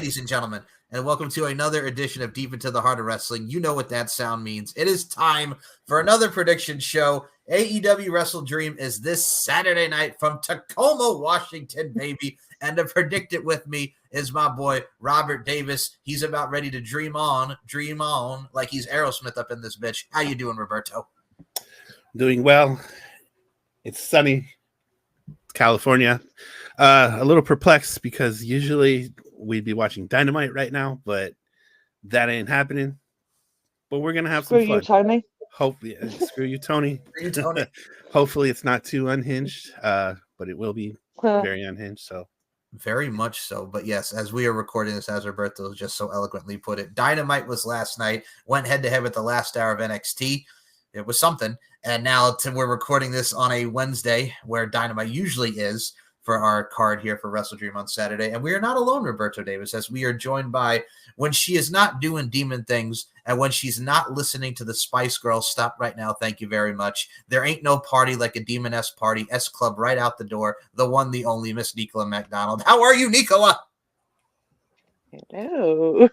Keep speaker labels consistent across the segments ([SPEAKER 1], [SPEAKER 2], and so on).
[SPEAKER 1] ladies and gentlemen, and welcome to another edition of Deep Into the Heart of Wrestling. You know what that sound means. It is time for another prediction show. AEW Wrestledream is this Saturday night from Tacoma, Washington, baby. And to predict it with me is my boy, Robert Davis. He's about ready to dream on, like he's Aerosmith up in this bitch. How you doing, Roberto?
[SPEAKER 2] Doing well. It's sunny, California. A little perplexed because usually we'd be watching Dynamite right now, but that ain't happening. But we're gonna have some fun.
[SPEAKER 3] Screw you, Tony.
[SPEAKER 2] Hopefully, screw you, Tony.
[SPEAKER 1] Screw you, Tony.
[SPEAKER 2] Hopefully, it's not too unhinged, but it will be very unhinged. So,
[SPEAKER 1] very much so. But yes, as we are recording this, as Roberto just so eloquently put it, Dynamite was last night. Went head to head with the last hour of NXT. It was something. And now we're recording this on a Wednesday, where Dynamite usually is, for our card here for Wrestledream on Saturday. And we are not alone, Roberto Davis, as we are joined by, when she is not doing demon things and when she's not listening to the Spice Girls, stop right now, thank you very much. There ain't no party like a Demon S party, S Club right out the door, the one, the only, Miss Nicola McDonald. How are you, Nicola?
[SPEAKER 3] Hello.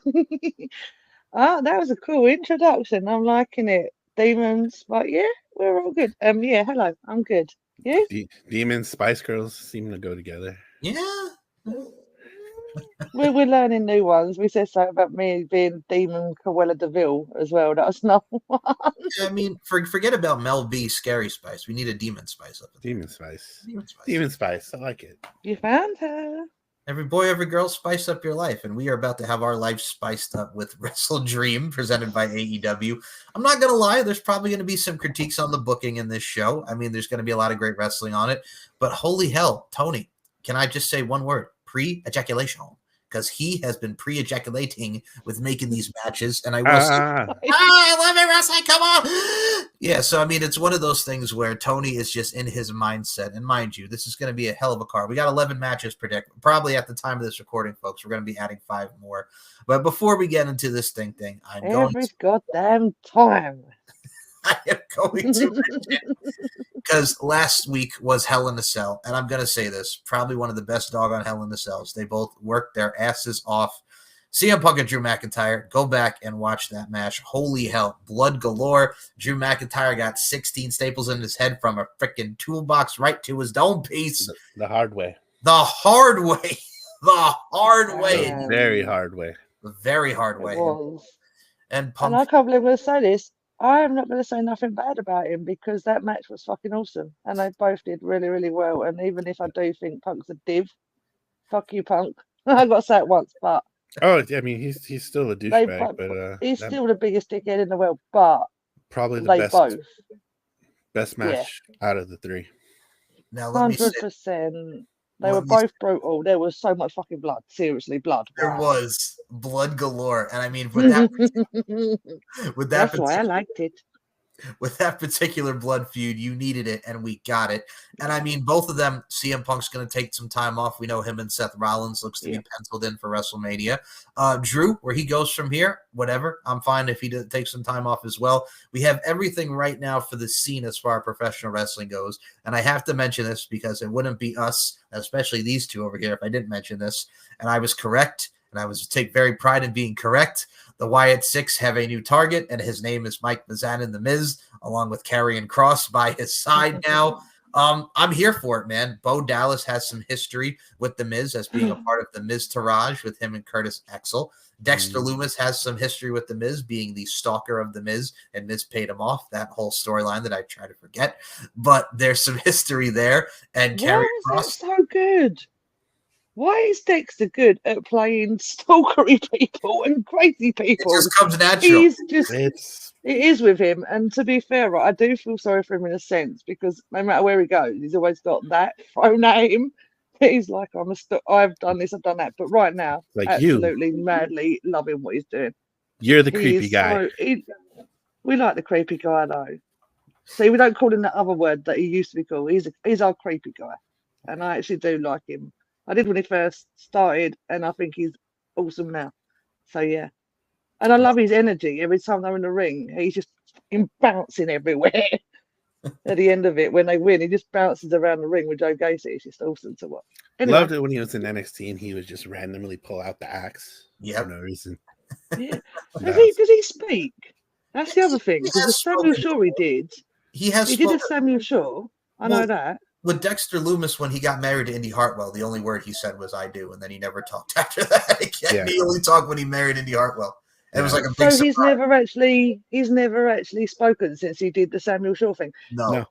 [SPEAKER 3] Oh, that was a cool introduction. I'm liking it. Demons, but yeah, we're all good. Yeah, hello, I'm good. Yeah.
[SPEAKER 2] Demons, Spice Girls seem to go together.
[SPEAKER 1] Yeah.
[SPEAKER 3] We're learning new ones. We said something about me being Demon Cruella DeVille as well. That was not one.
[SPEAKER 1] I mean, forget about Mel B, Scary Spice. We need a Demon Spice up there.
[SPEAKER 2] Demon Spice. Demon Spice. I like it.
[SPEAKER 3] You found her.
[SPEAKER 1] Every boy, every girl, spice up your life. And we are about to have our life spiced up with Wrestledream, presented by AEW. I'm not going to lie, there's probably going to be some critiques on the booking in this show. I mean, there's going to be a lot of great wrestling on it. But holy hell, Tony, can I just say one word? Pre-ejaculation. Because he has been pre-ejaculating with making these matches. And I will say, I love it, wrestling, come on! Yeah, so I mean, it's one of those things where Tony is just in his mindset. And mind you, this is going to be a hell of a card. We got 11 matches predicted. Probably at the time of this recording, folks, we're going to be adding 5 more. But before we get into this thing, I'm going to...
[SPEAKER 3] goddamn time.
[SPEAKER 1] I am going to mention, because last week was Hell in a Cell, and I'm going to say this, probably one of the best doggone Hell in a Cells. They both worked their asses off. CM Punk and Drew McIntyre, go back and watch that match. Holy hell, blood galore. Drew McIntyre got 16 staples in his head from a freaking toolbox right to his dome piece.
[SPEAKER 2] The hard way.
[SPEAKER 1] The hard way. The hard way.
[SPEAKER 2] Very hard way.
[SPEAKER 1] The very hard way.
[SPEAKER 3] And Punk, and I can't believe I'm going to say this. I am not going to say nothing bad about him because that match was fucking awesome. And they both did really, really well. And even if I do think Punk's a div, fuck you, Punk. I got to say it once, but...
[SPEAKER 2] Oh, I mean, he's still a douchebag, but...
[SPEAKER 3] he's still the biggest dickhead in the world, but...
[SPEAKER 2] Probably the best match out of the 3.
[SPEAKER 1] Now, let
[SPEAKER 3] 100%. They were both brutal. There was so much fucking blood. Seriously, blood.
[SPEAKER 1] There was blood galore. And I mean, with that,
[SPEAKER 3] that's why I liked it.
[SPEAKER 1] With that particular blood feud, you needed it, and we got it. And I mean, both of them, CM Punk's going to take some time off. We know him and Seth Rollins looks to be penciled in for WrestleMania. Drew, where he goes from here, whatever. I'm fine if he takes some time off as well. We have everything right now for the scene as far as professional wrestling goes. And I have to mention this because it wouldn't be us, especially these two over here, if I didn't mention this. And I was correct. And I was take very pride in being correct. The Wyatt Six have a new target, and his name is Mike Mizanin, The Miz, along with Karrion Kross by his side now. I'm here for it, man. Bo Dallas has some history with The Miz as being a part of the Miz Taraj with him and Curtis Axel. Dexter Lumis has some history with The Miz being the stalker of The Miz, and Miz paid him off. That whole storyline that I try to forget. But there's some history there. And Karrion Kross.
[SPEAKER 3] So good. Why is Dexter good at playing stalkery people and crazy people?
[SPEAKER 1] It just comes natural.
[SPEAKER 3] It is with him. And to be fair, right, I do feel sorry for him in a sense because no matter where he goes, he's always got that thrown at him. He's like, I've done this, I've done that. But right now,
[SPEAKER 2] like
[SPEAKER 3] absolutely madly loving what he's doing.
[SPEAKER 2] You're the creepy guy.
[SPEAKER 3] We like the creepy guy, though. See, we don't call him that other word that he used to be called. He's our creepy guy. And I actually do like him. I did when he first started, and I think he's awesome now. So, yeah. And I love his energy. Every time they're in the ring, he's just bouncing everywhere. at the end of it when they win. He just bounces around the ring with Joe Gacy. It's just awesome to watch. Anyway,
[SPEAKER 2] Loved it when he was in NXT and he would just randomly pull out the axe for no reason.
[SPEAKER 3] yeah.
[SPEAKER 2] No.
[SPEAKER 3] Does he speak? That's the other thing. Because the Samuel Shaw he did a Samuel Shaw. I know that.
[SPEAKER 1] With Dexter Lumis, when he got married to Indy Hartwell, the only word he said was "I do," and then he never talked after that again. Yeah. He only talked when he married Indy Hartwell. It was like a big surprise.
[SPEAKER 3] He's never actually spoken since he did the Samuel Shaw thing.
[SPEAKER 1] No.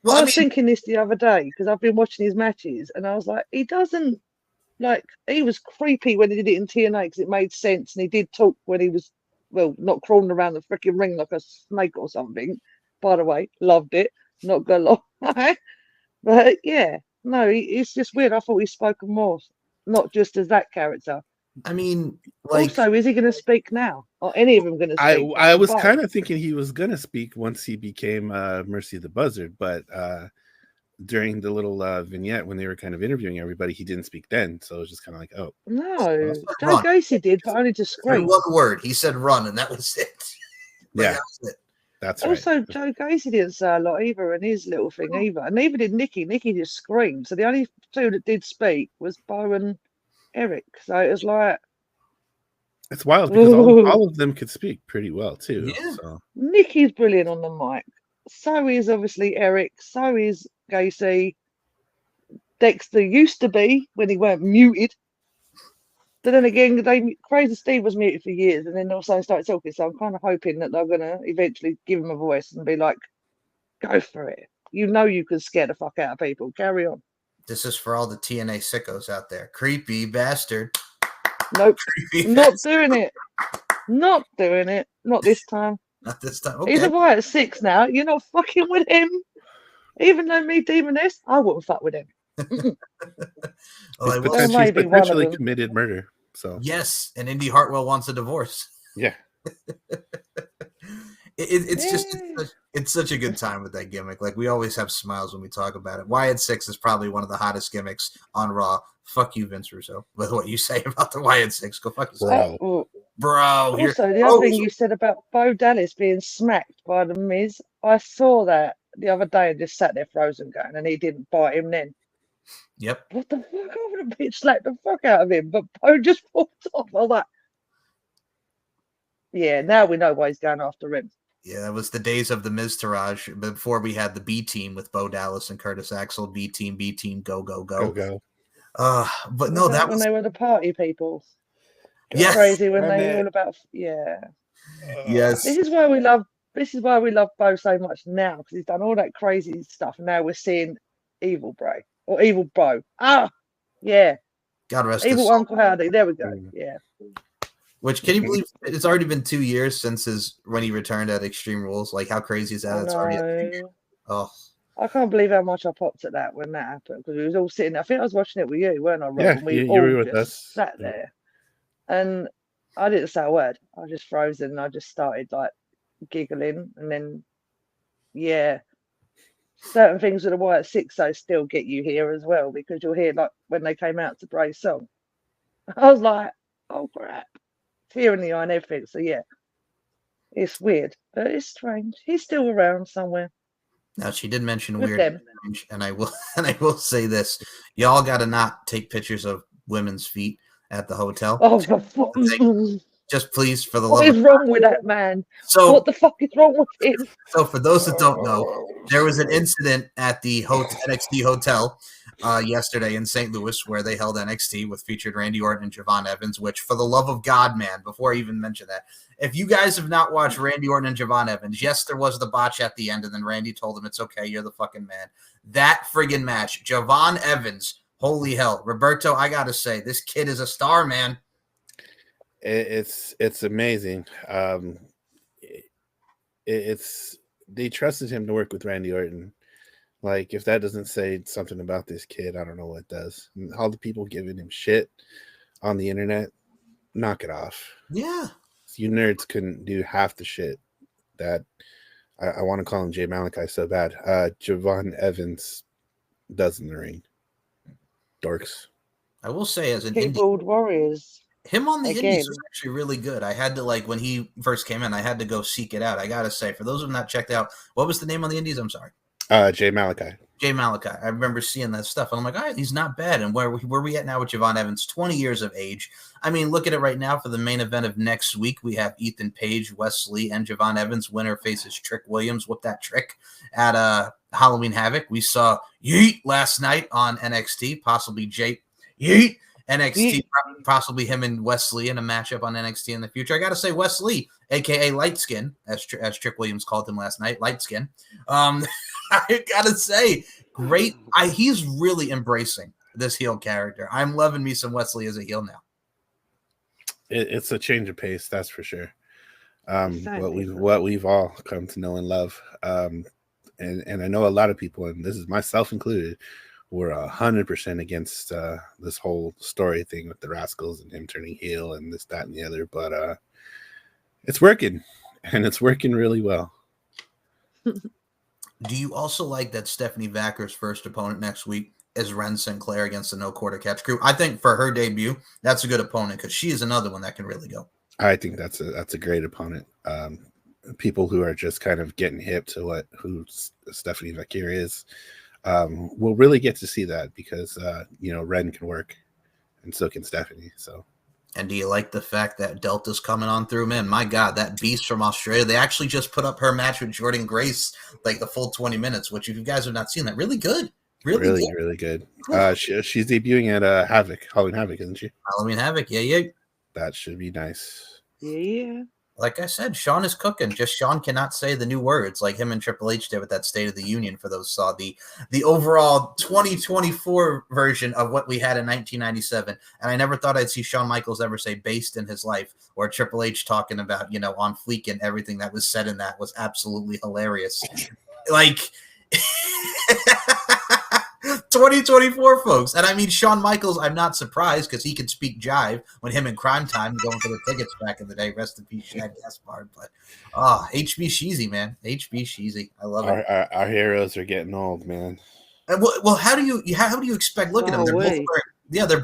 [SPEAKER 3] Well, I was thinking this the other day because I've been watching his matches, and I was like, he doesn't he was creepy when he did it in TNA because it made sense, and he did talk when he was not crawling around the freaking ring like a snake or something. By the way, loved it. Not gonna lie. But yeah, no, it's just weird. I thought he'd spoken more, not just as that character.
[SPEAKER 1] I mean,
[SPEAKER 3] also, is he going to speak now? Or any of them going to speak?
[SPEAKER 2] I was kind of thinking he was going to speak once he became Mercy the Buzzard, but during the little vignette when they were kind of interviewing everybody, he didn't speak then. So it was just kind of like, oh.
[SPEAKER 3] No, Joe Gacy did, but only to scream.
[SPEAKER 1] One word. He said run, and that was it.
[SPEAKER 2] Yeah. That was it. That's right.
[SPEAKER 3] Also, Joe Gacy didn't say a lot either in his little thing either. And neither did Nikki. Nikki just screamed. So the only two that did speak was Bo and Eric. So it was like...
[SPEAKER 2] It's wild because all of them could speak pretty well too.
[SPEAKER 1] Yeah.
[SPEAKER 2] So.
[SPEAKER 3] Nikki's brilliant on the mic. So is obviously Eric. So is Gacy. Dexter used to be when he weren't muted. But then again, Crazy Steve was muted for years, and then also started talking. So I'm kind of hoping that they're going to eventually give him a voice and be like, "Go for it! You know you can scare the fuck out of people. Carry on."
[SPEAKER 1] This is for all the TNA sickos out there. Creepy bastard.
[SPEAKER 3] Nope, not doing it. Not doing it. Not this time.
[SPEAKER 1] Not this time. Okay.
[SPEAKER 3] He's a Wyatt 6 now. You're not fucking with him. Even though me Demoness, I wouldn't fuck with him.
[SPEAKER 2] Well, he's potentially committed murder. So
[SPEAKER 1] yes, and Indy Hartwell wants a divorce.
[SPEAKER 2] Yeah.
[SPEAKER 1] It's such a good time with that gimmick. Like we always have smiles when we talk about it. Wyatt 6 is probably one of the hottest gimmicks on Raw. Fuck you, Vince Russo, with what you say about the Wyatt 6. Go fuck yourself, bro.
[SPEAKER 3] Also, the other thing you said about Bo Dallas being smacked by the Miz, I saw that the other day and just sat there frozen going, and he didn't bite him then.
[SPEAKER 1] Yep.
[SPEAKER 3] What the fuck? I would have bitch slapped the fuck out of him, but Bo just walked off. I was like, yeah, now we know why he's going after him.
[SPEAKER 1] Yeah, that was the days of the Miz Taraj before we had the B team with Bo Dallas and Curtis Axel. B team, go, go, go.
[SPEAKER 2] Go.
[SPEAKER 1] But no, that
[SPEAKER 3] when
[SPEAKER 1] was
[SPEAKER 3] they were the party people.
[SPEAKER 1] Yes.
[SPEAKER 3] Crazy when they all about
[SPEAKER 1] Yes.
[SPEAKER 3] This is why we love Bo so much now, because he's done all that crazy stuff. And now we're seeing Evil Bray or Evil Bo. Yeah.
[SPEAKER 1] God rest
[SPEAKER 3] Evil
[SPEAKER 1] his
[SPEAKER 3] Uncle Howdy. There we go. Yeah.
[SPEAKER 1] Which, can you believe it's already been 2 years since when he returned at Extreme Rules? Like, how crazy is that? It's already
[SPEAKER 3] I can't believe how much I popped at that when that happened, because we was all sitting there. I think I was watching it with you, weren't I, Rob?
[SPEAKER 2] Yeah,
[SPEAKER 3] and we
[SPEAKER 2] you
[SPEAKER 3] all
[SPEAKER 2] were with
[SPEAKER 3] just
[SPEAKER 2] us.
[SPEAKER 3] sat there. And I didn't say a word. I was just frozen, and I just started like giggling, and then certain things with the Wyatt 6 though still get you here as well, because you'll hear like when they came out to Bray's song. I was like, oh crap. Tear in the eye and everything. So yeah. It's weird, but it's strange. He's still around somewhere.
[SPEAKER 1] Now she did mention
[SPEAKER 3] With
[SPEAKER 1] weird,
[SPEAKER 3] them.
[SPEAKER 1] and I will say this: y'all got to not take pictures of women's feet at the hotel.
[SPEAKER 3] Oh, for fuck's sake.
[SPEAKER 1] Just please, for the
[SPEAKER 3] What
[SPEAKER 1] love
[SPEAKER 3] is wrong with that man?
[SPEAKER 1] So
[SPEAKER 3] what the fuck is wrong with him?
[SPEAKER 1] So for those that don't know, there was an incident at the NXT hotel yesterday in St. Louis where they held NXT with featured Randy Orton and Javon Evans, which, for the love of God, man, before I even mention that, if you guys have not watched Randy Orton and Javon Evans, yes, there was the botch at the end, and then Randy told him, it's okay, you're the fucking man. That friggin' match, Javon Evans, holy hell. Roberto, I got to say, this kid is a star, man.
[SPEAKER 2] It's amazing. They trusted him to work with Randy Orton. Like, if that doesn't say something about this kid, I don't know what does. And all the people giving him shit on the internet, knock it off.
[SPEAKER 1] Yeah.
[SPEAKER 2] You nerds couldn't do half the shit that I want to call him Jay Malachi so bad. Javon Evans does in the ring. Dorks.
[SPEAKER 1] I will say, as an
[SPEAKER 3] Keyboard Warriors.
[SPEAKER 1] Him on the Indies was
[SPEAKER 3] again.
[SPEAKER 1] actually really good. I had to, like, when he first came in, I had to go seek it out. I gotta say, for those who have not checked out, what was the name on the Indies? I'm sorry.
[SPEAKER 2] Jay Malachi.
[SPEAKER 1] Jay Malachi. I remember seeing that stuff, and I'm like, all right, he's not bad. And where we at now with Javon Evans? 20 years of age. I mean, look at it right now for the main event of next week. We have Ethan Page, Wesley, and Javon Evans. Winner faces Trick Williams. Whoop that trick at Halloween Havoc. We saw Yeet last night on NXT, possibly Jay Yeet. NXT, possibly him and Wesley in a matchup on NXT in the future. I got to say, Wesley, a.k.a. Light Skin, as Trick Williams called him last night, Light Skin. I got to say, great. He's really embracing this heel character. I'm loving me some Wesley as a heel now.
[SPEAKER 2] It's a change of pace, that's for sure. What we've all come to know and love. And I know a lot of people, and this is myself included, were 100% against this whole story thing with the Rascals and him turning heel and this, that, and the other. But it's working, and it's working really well.
[SPEAKER 1] Do you also like that Stephanie Vacker's first opponent next week is Ren Sinclair against the No Quarter Catch crew? I think for her debut, that's a good opponent because she is another one that can really go.
[SPEAKER 2] I think that's a great opponent. People who are just kind of getting hip to who Stephanie Vaquer is will really get to see that because Ren can work and so can Stephanie. So.
[SPEAKER 1] And do you like the fact that Delta's coming on through? Man, my God, that beast from Australia. They actually just put up her match with Jordan Grace, like the full 20 minutes, which if you guys have not seen that, really good. Really good.
[SPEAKER 2] She's debuting at Halloween Havoc, isn't she?
[SPEAKER 1] Halloween Havoc, yeah.
[SPEAKER 2] That should be nice.
[SPEAKER 3] Yeah.
[SPEAKER 1] Like I said, Sean is cooking. Just Sean cannot say the new words like him and Triple H did with that State of the Union for those saw the overall 2024 version of what we had in 1997. And I never thought I'd see Shawn Michaels ever say based in his life or Triple H talking about, on fleek and everything that was said in that was absolutely hilarious. Like 2024, folks. And I mean, Shawn Michaels, I'm not surprised because he could speak jive when him and Crime Time going for the tickets back in the day. Rest in peace, Shad Gaspard. But HB Sheezy, man. HB Sheezy. I love it.
[SPEAKER 2] Our heroes are getting old, man.
[SPEAKER 1] And well, how do you expect? Look at them. They're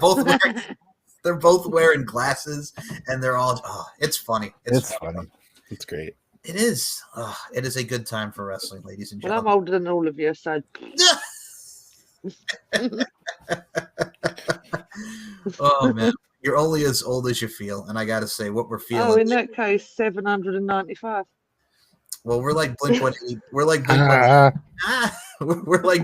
[SPEAKER 1] both wearing glasses, and they're all. It's funny. It's
[SPEAKER 2] funny. It's great.
[SPEAKER 1] It is. It is a good time for wrestling, ladies and gentlemen.
[SPEAKER 3] Well, I'm older than all of you, so.
[SPEAKER 1] Oh man, you're only as old as you feel, and I gotta say, what we're feeling.
[SPEAKER 3] Oh, in that case, 795.
[SPEAKER 1] Well, we're like Blink 180. We're like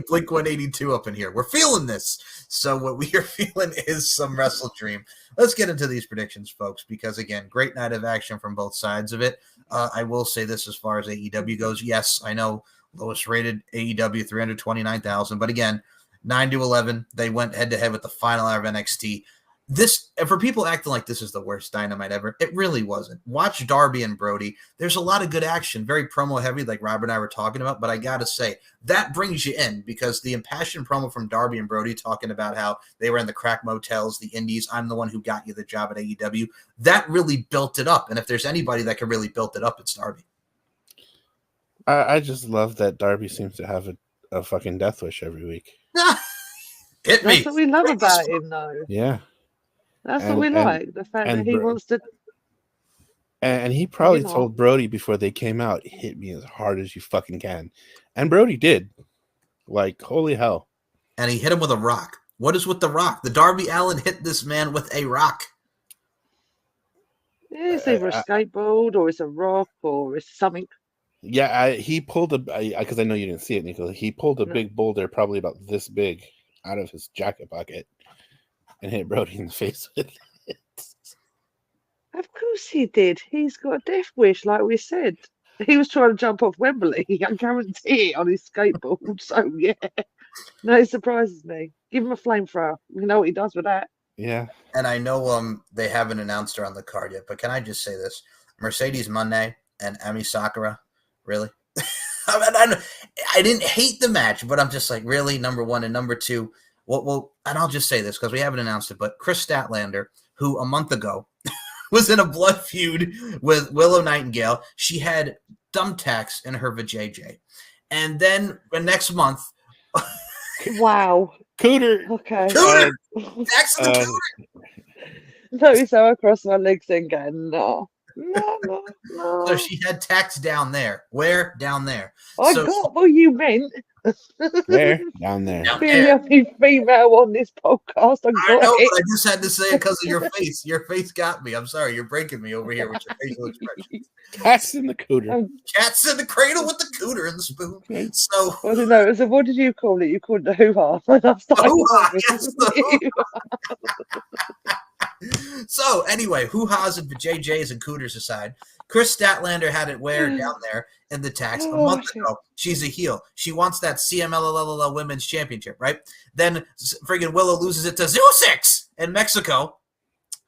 [SPEAKER 1] Blink 182 up in here. We're feeling this. So what we are feeling is some Wrestledream. Let's get into these predictions, folks, because again, great night of action from both sides of it. I will say this as far as AEW goes. Yes, I know lowest rated AEW 329,000, but again, 9-11, they went head to head with the final hour of NXT. This, for people acting like this is the worst Dynamite ever, it really wasn't. Watch Darby and Brody. There's a lot of good action, very promo heavy, like Robert and I were talking about. But I gotta say, that brings you in because the impassioned promo from Darby and Brody talking about how they were in the crack motels, the indies. I'm the one who got you the job at AEW. That really built it up. And if there's anybody that can really build it up, it's Darby.
[SPEAKER 2] I just love that Darby seems to have a fucking death wish every week.
[SPEAKER 1] Hit me.
[SPEAKER 3] That's what we love about him, though.
[SPEAKER 2] Yeah.
[SPEAKER 3] That's what we like. The fact that he wants to.
[SPEAKER 2] And he probably told Brody before they came out, hit me as hard as you fucking can. And Brody did. Like, holy hell.
[SPEAKER 1] And he hit him with a rock. What is with the rock? The Darby Allin hit this man with a rock.
[SPEAKER 3] Yeah, it's either a skateboard or it's a rock or it's something.
[SPEAKER 2] Yeah, he pulled because I know you didn't see it, Nico. He pulled a big boulder, probably about this big, out of his jacket pocket and hit Brody in the face with it.
[SPEAKER 3] Of course he did. He's got a death wish, like we said. He was trying to jump off Wembley, I guarantee it, on his skateboard. So, yeah. No, it surprises me. Give him a flamethrower. You know what he does with that.
[SPEAKER 2] Yeah.
[SPEAKER 1] And I know they haven't announced her on the card yet, but can I just say this? Mercedes Monday and Emi Sakura, really? I didn't hate the match, but I'm just like, really? Number one and number two. Well, and I'll just say this because we haven't announced it, but Chris Statlander, who a month ago was in a blood feud with Willow Nightingale, she had thumbtacks in her vajayjay. And then the next month...
[SPEAKER 3] Wow.
[SPEAKER 2] Cooter.
[SPEAKER 3] Okay.
[SPEAKER 1] Cooter! Jackson the Cooter!
[SPEAKER 3] Notice how I cross my legs and go, no.
[SPEAKER 1] So she had tax down there. Where? Down there.
[SPEAKER 3] I
[SPEAKER 1] So
[SPEAKER 3] got what you meant.
[SPEAKER 2] Where? Down there.
[SPEAKER 1] Down
[SPEAKER 3] Being the
[SPEAKER 1] there.
[SPEAKER 3] only female on this podcast, I
[SPEAKER 1] I
[SPEAKER 3] got
[SPEAKER 1] know,
[SPEAKER 3] it.
[SPEAKER 1] but I just had to say it because of your face. Your face got me. I'm sorry, you're breaking me over here with your facial expression.
[SPEAKER 2] Cats in the cooter.
[SPEAKER 1] Cats in the cradle with the cooter and the spoon. So,
[SPEAKER 3] I don't know. So what did you call it? You called it the hoo-ha. And I started
[SPEAKER 1] hoo-ha,
[SPEAKER 3] laughing.
[SPEAKER 1] yes, the so anyway, hoo-has and JJs and cooters aside, Chris Statlander had it where down there in the tax a month ago. She's a heel. She wants that CMLL Women's Championship, right? Then friggin' Willow loses it to Zoo6 in Mexico.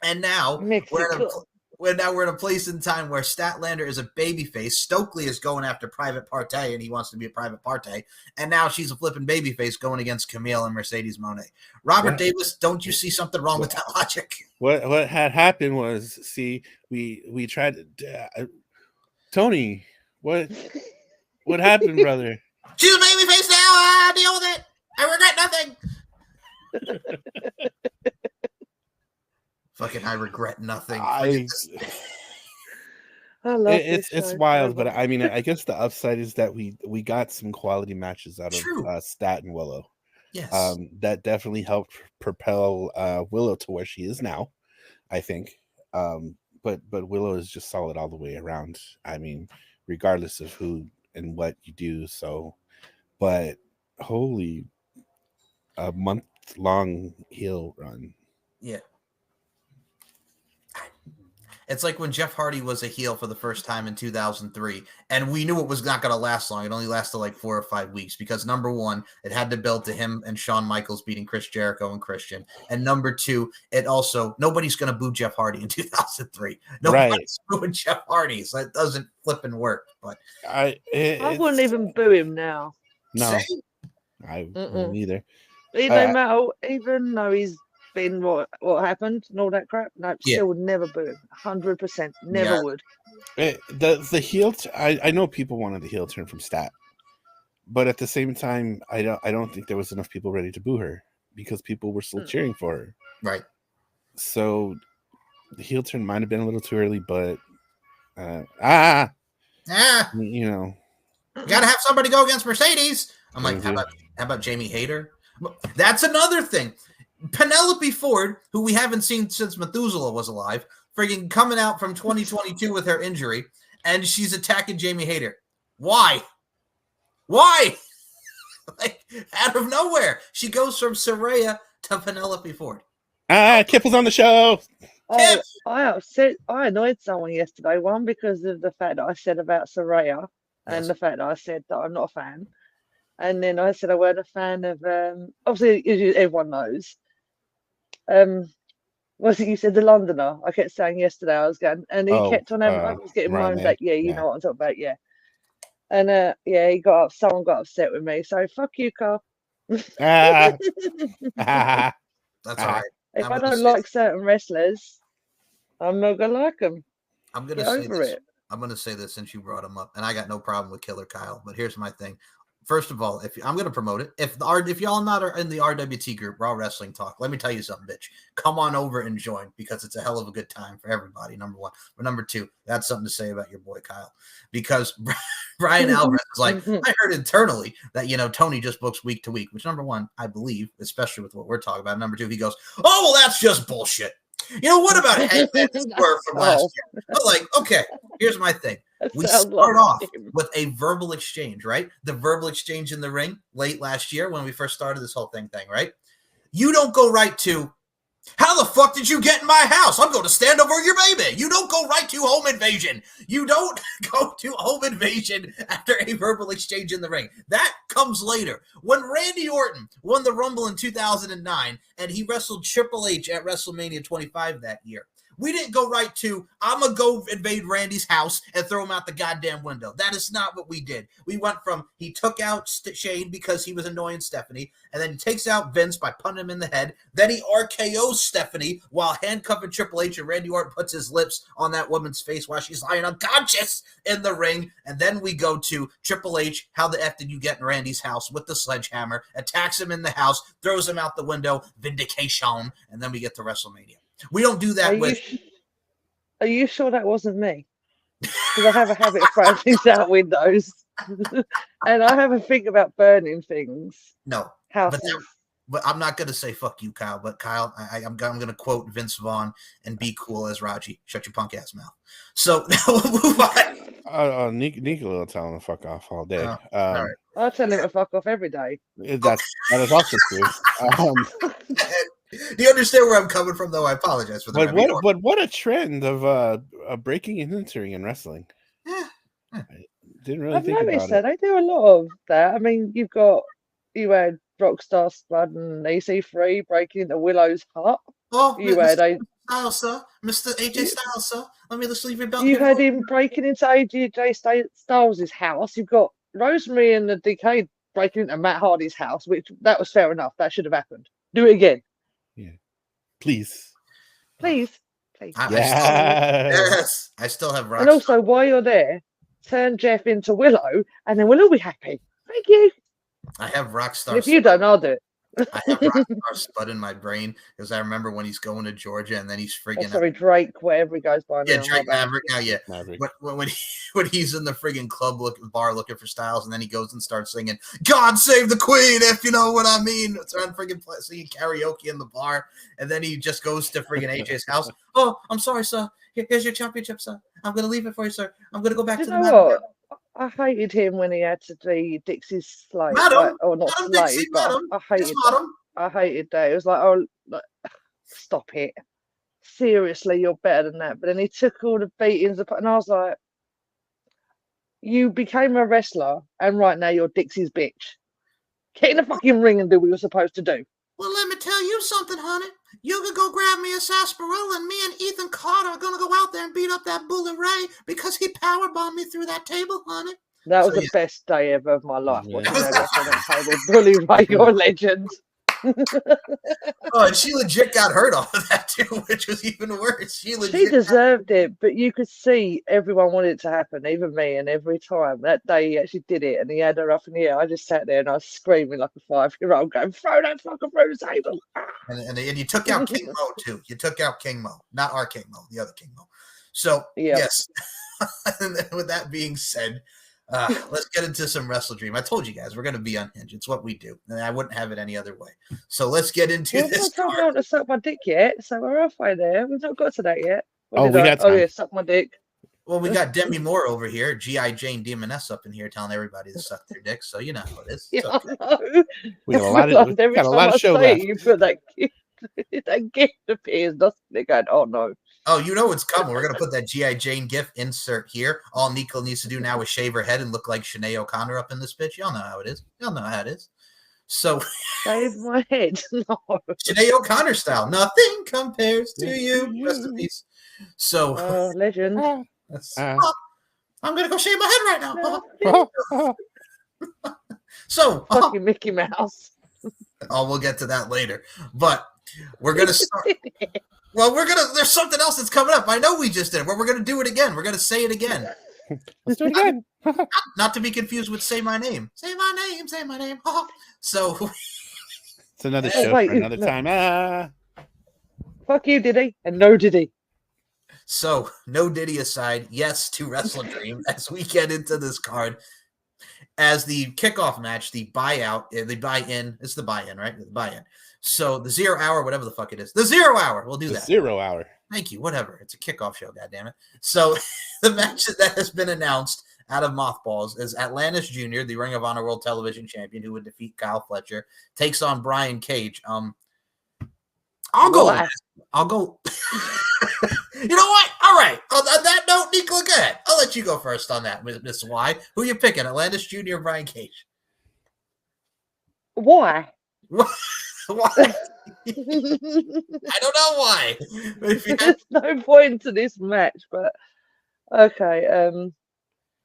[SPEAKER 1] And now we're in a place in time where Statlander is a babyface. Stokely is going after Private Partey, and he wants to be a Private Partey. And now she's a flipping babyface going against Camille and Mercedes Moné. Robert Davis, don't you see something wrong with that logic?
[SPEAKER 2] What had happened was, we tried to Tony, what happened, brother?
[SPEAKER 1] She's a babyface now. Deal with it. I regret nothing. Fucking, I regret nothing.
[SPEAKER 2] It's wild, but I mean, I guess the upside is that we got some quality matches out of Stat and Willow.
[SPEAKER 1] Yes,
[SPEAKER 2] that definitely helped propel Willow to where she is now, I think. But Willow is just solid all the way around. I mean, regardless of who and what you do. So, but holy, a month-long heel run.
[SPEAKER 1] Yeah. It's like when Jeff Hardy was a heel for the first time in 2003, and we knew it was not going to last long. It only lasted like 4 or 5 weeks because, number one, it had to build to him and Shawn Michaels beating Chris Jericho and Christian. And number two, it also, nobody's going to boo Jeff Hardy in 2003. Nobody's booing Jeff Hardy, so it doesn't flip and work. But
[SPEAKER 3] I wouldn't even boo him now.
[SPEAKER 2] No, I wouldn't either.
[SPEAKER 3] No matter, even though he's been what happened and all that crap, still would never boo him. 100% never would.
[SPEAKER 2] The heel I know people wanted the heel turn from Stat, but at the same time I don't think there was enough people ready to boo her because people were still cheering for her,
[SPEAKER 1] right?
[SPEAKER 2] So the heel turn might have been a little too early, but you know,
[SPEAKER 1] you gotta have somebody go against Mercedes. I'm like, how about Jamie Hayter? That's another thing. Penelope Ford, who we haven't seen since Methuselah was alive, friggin' coming out from 2022 with her injury, and she's attacking Jamie Hayter. Why? Like, out of nowhere. She goes from Saraya to Penelope Ford.
[SPEAKER 2] Kip was on the show.
[SPEAKER 3] I annoyed someone yesterday, one because of the fact that I said about Saraya and the fact that I said that I'm not a fan. And then I said I weren't a fan of, obviously, everyone knows. Was it you said the Londoner? I kept saying yesterday I was going, and he kept on having, I was getting moaned at. You know what I'm talking about, And someone got upset with me. So fuck you, Carl.
[SPEAKER 1] That's all right.
[SPEAKER 3] If I don't like certain wrestlers, I'm not gonna like them.
[SPEAKER 1] I'm gonna say this. I'm gonna say this since you brought him up, and I got no problem with Killer Kyle. But here's my thing. First of all, I'm going to promote it. If y'all not in the RWT group, Raw Wrestling Talk, let me tell you something, bitch. Come on over and join because it's a hell of a good time for everybody, number one. But number two, that's something to say about your boy Kyle. Because Brian Alvarez is like, I heard internally that, Tony just books week to week, which number one, I believe, especially with what we're talking about. Number two, he goes, oh, well, that's just bullshit. What about Hangman Swerve from last year? But okay, here's my thing. We start off with a verbal exchange, right? The verbal exchange in the ring late last year when we first started this whole thing, right? You don't go right to, how the fuck did you get in my house? I'm going to stand over your baby. You don't go right to home invasion. You don't go to home invasion after a verbal exchange in the ring. That comes later. When Randy Orton won the Rumble in 2009 and he wrestled Triple H at WrestleMania 25 that year, we didn't go right to, I'm going to go invade Randy's house and throw him out the goddamn window. That is not what we did. We went from, he took out Shane because he was annoying Stephanie, and then he takes out Vince by punting him in the head. Then he RKOs Stephanie while handcuffing Triple H, and Randy Orton puts his lips on that woman's face while she's lying unconscious in the ring. And then we go to Triple H, how the F did you get in Randy's house with the sledgehammer, attacks him in the house, throws him out the window, vindication, and then we get to WrestleMania. We don't do that with.
[SPEAKER 3] Are you sure that wasn't me? Because I have a habit of throwing things out windows, and I have a thing about burning things.
[SPEAKER 1] No,
[SPEAKER 3] houses.
[SPEAKER 1] but I'm not going to say fuck you, Kyle. But Kyle, I'm going to quote Vince Vaughn and be cool as Raji. Shut your punk ass mouth. So now we'll move on.
[SPEAKER 2] Nicola will tell him to fuck off all day.
[SPEAKER 1] All right.
[SPEAKER 3] I tell him to fuck off every day.
[SPEAKER 2] That is also true.
[SPEAKER 1] Do you understand where I'm coming from, though? I apologize for that.
[SPEAKER 2] But what a trend of breaking and entering in wrestling.
[SPEAKER 1] Yeah.
[SPEAKER 2] I didn't really think about
[SPEAKER 3] that. They do a lot of that. I mean, you had Rockstar Spud and EC3 breaking into Willow's hut.
[SPEAKER 1] Oh,
[SPEAKER 3] you had
[SPEAKER 1] Styles, sir. Mr. AJ Styles, sir. Let me just leave your belt.
[SPEAKER 3] You had him breaking into AJ Styles' house. You've got Rosemary and the Decade breaking into Matt Hardy's house, which that was fair enough. That should have happened. Do it again.
[SPEAKER 2] Yeah. Please.
[SPEAKER 3] Yes.
[SPEAKER 1] I still have Rockstar.
[SPEAKER 3] And also, while you're there, turn Jeff into Willow, and then we'll all be happy. Thank you.
[SPEAKER 1] I have Rockstar.
[SPEAKER 3] And if you don't, I'll do it.
[SPEAKER 1] I have Rockstar Spud in my brain because I remember when he's going to Georgia and then he's friggin'
[SPEAKER 3] Drake, wherever he goes by.
[SPEAKER 1] Yeah, Drake Maverick. Now, yeah. Maverick. When he's in the friggin' bar looking for Styles, and then he goes and starts singing "God Save the Queen," if you know what I mean. It's around friggin' singing karaoke in the bar, and then he just goes to friggin' AJ's house. Oh, I'm sorry, sir. Here's your championship, sir. I'm gonna leave it for you, sir. I'm gonna go back to the
[SPEAKER 3] what? I hated him when he had to be Dixie's slave, or not slave, but I hated that. I hated that. It was like, stop it. Seriously, you're better than that. But then he took all the beatings, and I was like, you became a wrestler, and right now you're Dixie's bitch. Get in the fucking ring and do what you're supposed to do.
[SPEAKER 1] Well, let me tell you something, honey. You can go grab me a sarsaparilla, and me and Ethan Carter are going to go out there and beat up that Bullet Ray because he powerbombed me through that table, honey.
[SPEAKER 3] That was the best day ever of my life. Watching that table. Bully Ray, you're a legend.
[SPEAKER 1] Oh, and she legit got hurt off of that, too, which was even worse. She
[SPEAKER 3] deserved it, but you could see everyone wanted it to happen, even me, and every time. That day he actually did it, and he had her up in the air. I just sat there, and I was screaming like a 5-year-old, going, throw that fucker through the table.
[SPEAKER 1] And you took out King Mo, too. You took out King Mo. Not our King Mo, the other King Mo. So, yes. And then with that being said, let's get into some Wrestledream. I told you guys we're going to be unhinged. It's what we do, and I wouldn't have it any other way. So let's get into this.
[SPEAKER 3] We're not going to suck my dick yet, so we're halfway there. We've not got to that yet. Suck my dick.
[SPEAKER 1] Well, we got Demi Moore over here, G.I. Jane Demoness up in here telling everybody to suck their dick, so you know how it is.
[SPEAKER 3] Yeah,
[SPEAKER 1] okay.
[SPEAKER 2] We got a lot of show left.
[SPEAKER 3] You put that gift appears, doesn't it? Going, oh no.
[SPEAKER 1] Oh, you know it's coming. We're going to put that G.I. Jane GIF insert here. All Nico needs to do now is shave her head and look like Sinead O'Connor up in this bitch. Y'all know how it is. Y'all know how it is. So
[SPEAKER 3] shave my head. No.
[SPEAKER 1] Sinead O'Connor style. Nothing compares to you. Rest in peace. So
[SPEAKER 3] legend.
[SPEAKER 1] I'm going to go shave my head right now. So
[SPEAKER 3] fucking Mickey Mouse.
[SPEAKER 1] We'll get to that later. But we're going to start. Well, there's something else that's coming up. I know we just did it, but we're going to do it again. We're going to say it again.
[SPEAKER 2] Let's do it again.
[SPEAKER 1] Not to be confused with Say My Name. Say my name, say my name. So
[SPEAKER 2] it's another show for another time.
[SPEAKER 3] Fuck you, Diddy, and no Diddy.
[SPEAKER 1] So, no Diddy aside, yes to Wrestledream as we get into this card. As the kickoff match, the buy-in, it's the buy-in, right? The buy-in. So the 0 hour, whatever the fuck it is. The 0 hour. We'll do that.
[SPEAKER 2] 0 hour.
[SPEAKER 1] Thank you. Whatever. It's a kickoff show, goddammit. So the match that has been announced out of mothballs is Atlantis Jr., the Ring of Honor World Television Champion, who would defeat Kyle Fletcher, takes on Brian Cage. I'll go. You know what? All right. On that note, Nico, go ahead. I'll let you go first on that, Miss Y. Who you picking, Atlantis Jr. or Brian Cage?
[SPEAKER 3] Why?
[SPEAKER 1] Why? I don't know why.
[SPEAKER 3] There's no point to this match, but okay.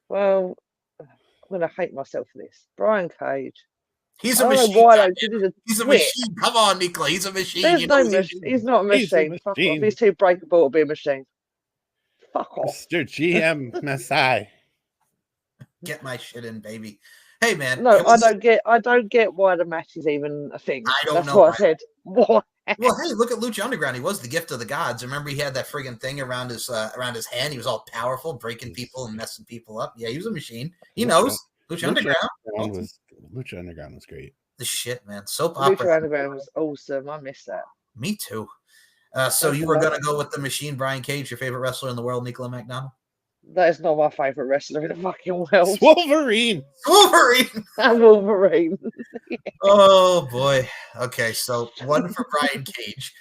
[SPEAKER 3] Well, I'm gonna hate myself for this. Brian Cage.
[SPEAKER 1] He's a machine.
[SPEAKER 3] He's
[SPEAKER 1] a machine. Come on, Nicola. He's a machine.
[SPEAKER 3] He's not a machine. Fuck off. He's too breakable to be a machine. Fuck off.
[SPEAKER 2] Mr. GM Masai.
[SPEAKER 1] Get my shit in, baby. Hey, man.
[SPEAKER 3] No, I don't get why the match is even a thing.
[SPEAKER 1] I don't
[SPEAKER 3] That's
[SPEAKER 1] know
[SPEAKER 3] what I
[SPEAKER 1] why.
[SPEAKER 3] said. Why?
[SPEAKER 1] Well, hey, look at Lucha Underground. He was the gift of the gods. Remember, he had that friggin' thing around his hand. He was all powerful, breaking people and messing people up. Yeah, he was a machine. He knows. Lucha Underground.
[SPEAKER 2] Lucha Underground was great.
[SPEAKER 1] The shit, man. Soap opera.
[SPEAKER 3] Lucha Underground was awesome. I miss that.
[SPEAKER 1] Me too. So you were going to go with the machine, Brian Cage, your favorite wrestler in the world, Nicola McDonald?
[SPEAKER 3] That is not my favorite wrestler in the fucking world.
[SPEAKER 2] Wolverine.
[SPEAKER 3] And Wolverine.
[SPEAKER 1] Oh boy. Okay, so one for Brian Cage.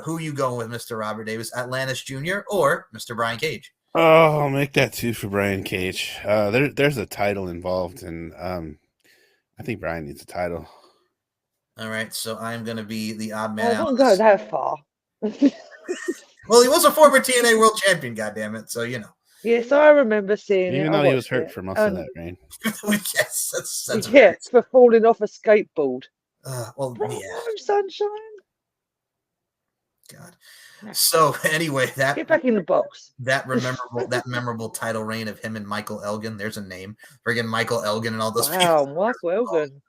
[SPEAKER 1] Who you going with, Mr. Robert Davis, Atlantis Jr. or Mr. Brian Cage?
[SPEAKER 2] Oh, I'll make that 2 for Brian Cage. There's a title involved, and I think Brian needs a title.
[SPEAKER 1] All right, so I'm going to be the odd man out.
[SPEAKER 3] I won't go that far.
[SPEAKER 1] Well, he was a former TNA World Champion, goddammit, so you know.
[SPEAKER 3] Yes, I remember seeing
[SPEAKER 2] Even though he was hurt for most of that reign.
[SPEAKER 1] Yes, that's
[SPEAKER 3] for falling off a skateboard.
[SPEAKER 1] Well,
[SPEAKER 3] Bravo,
[SPEAKER 1] yeah.
[SPEAKER 3] sunshine.
[SPEAKER 1] God. So anyway,
[SPEAKER 3] get back in the box.
[SPEAKER 1] That memorable title reign of him and Michael Elgin. There's a name. Friggin' Michael Elgin and all those
[SPEAKER 3] people.
[SPEAKER 1] Wow,
[SPEAKER 3] Michael Elgin.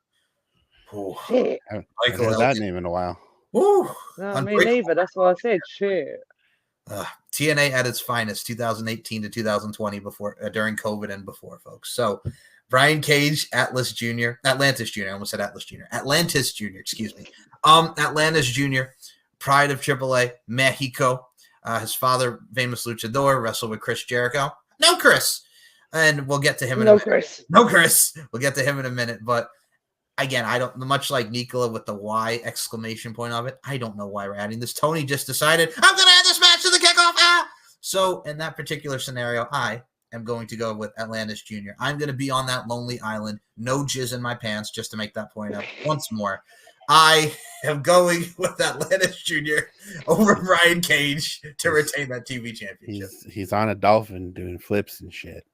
[SPEAKER 1] Oh,
[SPEAKER 3] shit.
[SPEAKER 2] I haven't heard that name in a while.
[SPEAKER 1] Woo.
[SPEAKER 3] No, me neither. That's why I said shit.
[SPEAKER 1] TNA at its finest, 2018 to 2020, during COVID and before, folks. So Brian Cage, Atlantis Jr. I almost said Atlas Jr. Atlantis Jr. Excuse me. Atlantis Jr. Pride of AAA, Mexico. His father, famous luchador, wrestled with Chris Jericho. No, Chris. And we'll get to him in a minute.
[SPEAKER 3] Chris.
[SPEAKER 1] No, Chris. We'll get to him in a minute. But again, I don't, much like Nicola with the why exclamation point of it, I don't know why we're adding this. Tony just decided, I'm going to add this match to the kickoff. So in that particular scenario, I am going to go with Atlantis Jr. I'm going to be on that lonely island. No jizz in my pants, just to make that point out once more. I am going with Atlantis Jr. over Brian Cage to retain that TV championship.
[SPEAKER 2] He's on a dolphin doing flips and shit.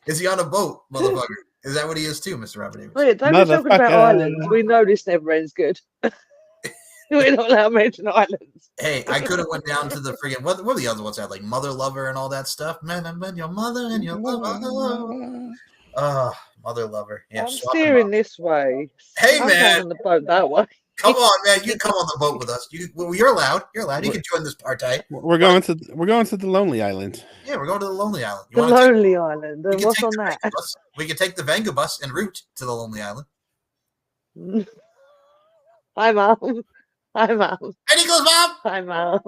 [SPEAKER 1] Is he on a boat, motherfucker? Is that what he is too, Mr. Robert Davis?
[SPEAKER 3] Wait, don't be talking about islands. We know this never ends good. We're not allowed to mention islands.
[SPEAKER 1] Hey, I could have went down to the friggin' what were the other ones that like Mother Lover and all that stuff? Man, your mother and your lover. Mother Lover. Yeah,
[SPEAKER 3] I'm steering this way.
[SPEAKER 1] Hey,
[SPEAKER 3] I'm
[SPEAKER 1] man,
[SPEAKER 3] on the boat that way.
[SPEAKER 1] Come on, man! You can come on the boat with us. You're allowed. You're allowed. You can join this party.
[SPEAKER 2] We're going to the Lonely Island.
[SPEAKER 1] Yeah, we're going to the Lonely Island.
[SPEAKER 3] The Lonely Island. And what's on that?
[SPEAKER 1] We can take the Venga bus en route to the Lonely Island.
[SPEAKER 3] Hi, Mom. Hi, Mom.
[SPEAKER 1] And he goes, Mom.
[SPEAKER 3] Hi, Mom.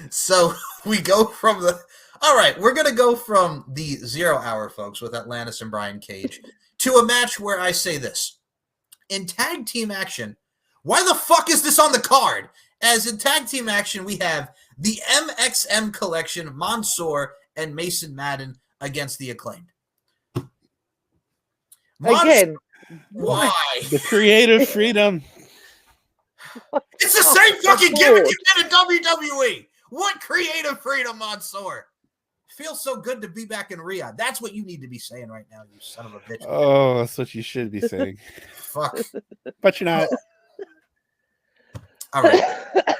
[SPEAKER 1] So we go from the. All right, we're gonna go from the 0 hour, folks, with Atlantis and Brian Cage, to a match where I say this: in tag team action, why the fuck is this on the card? As in tag team action, we have the MXM Collection, Mansoor and Mason Madden against the Acclaimed.
[SPEAKER 3] Again,
[SPEAKER 1] why?
[SPEAKER 2] The creative freedom.
[SPEAKER 1] It's the same fucking gimmick you did in WWE. What creative freedom, Mansoor? Feels so good to be back in Riyadh. That's what you need to be saying right now, you son of a bitch.
[SPEAKER 2] Oh, that's what you should be saying.
[SPEAKER 1] Fuck.
[SPEAKER 2] But you're not.
[SPEAKER 1] All right.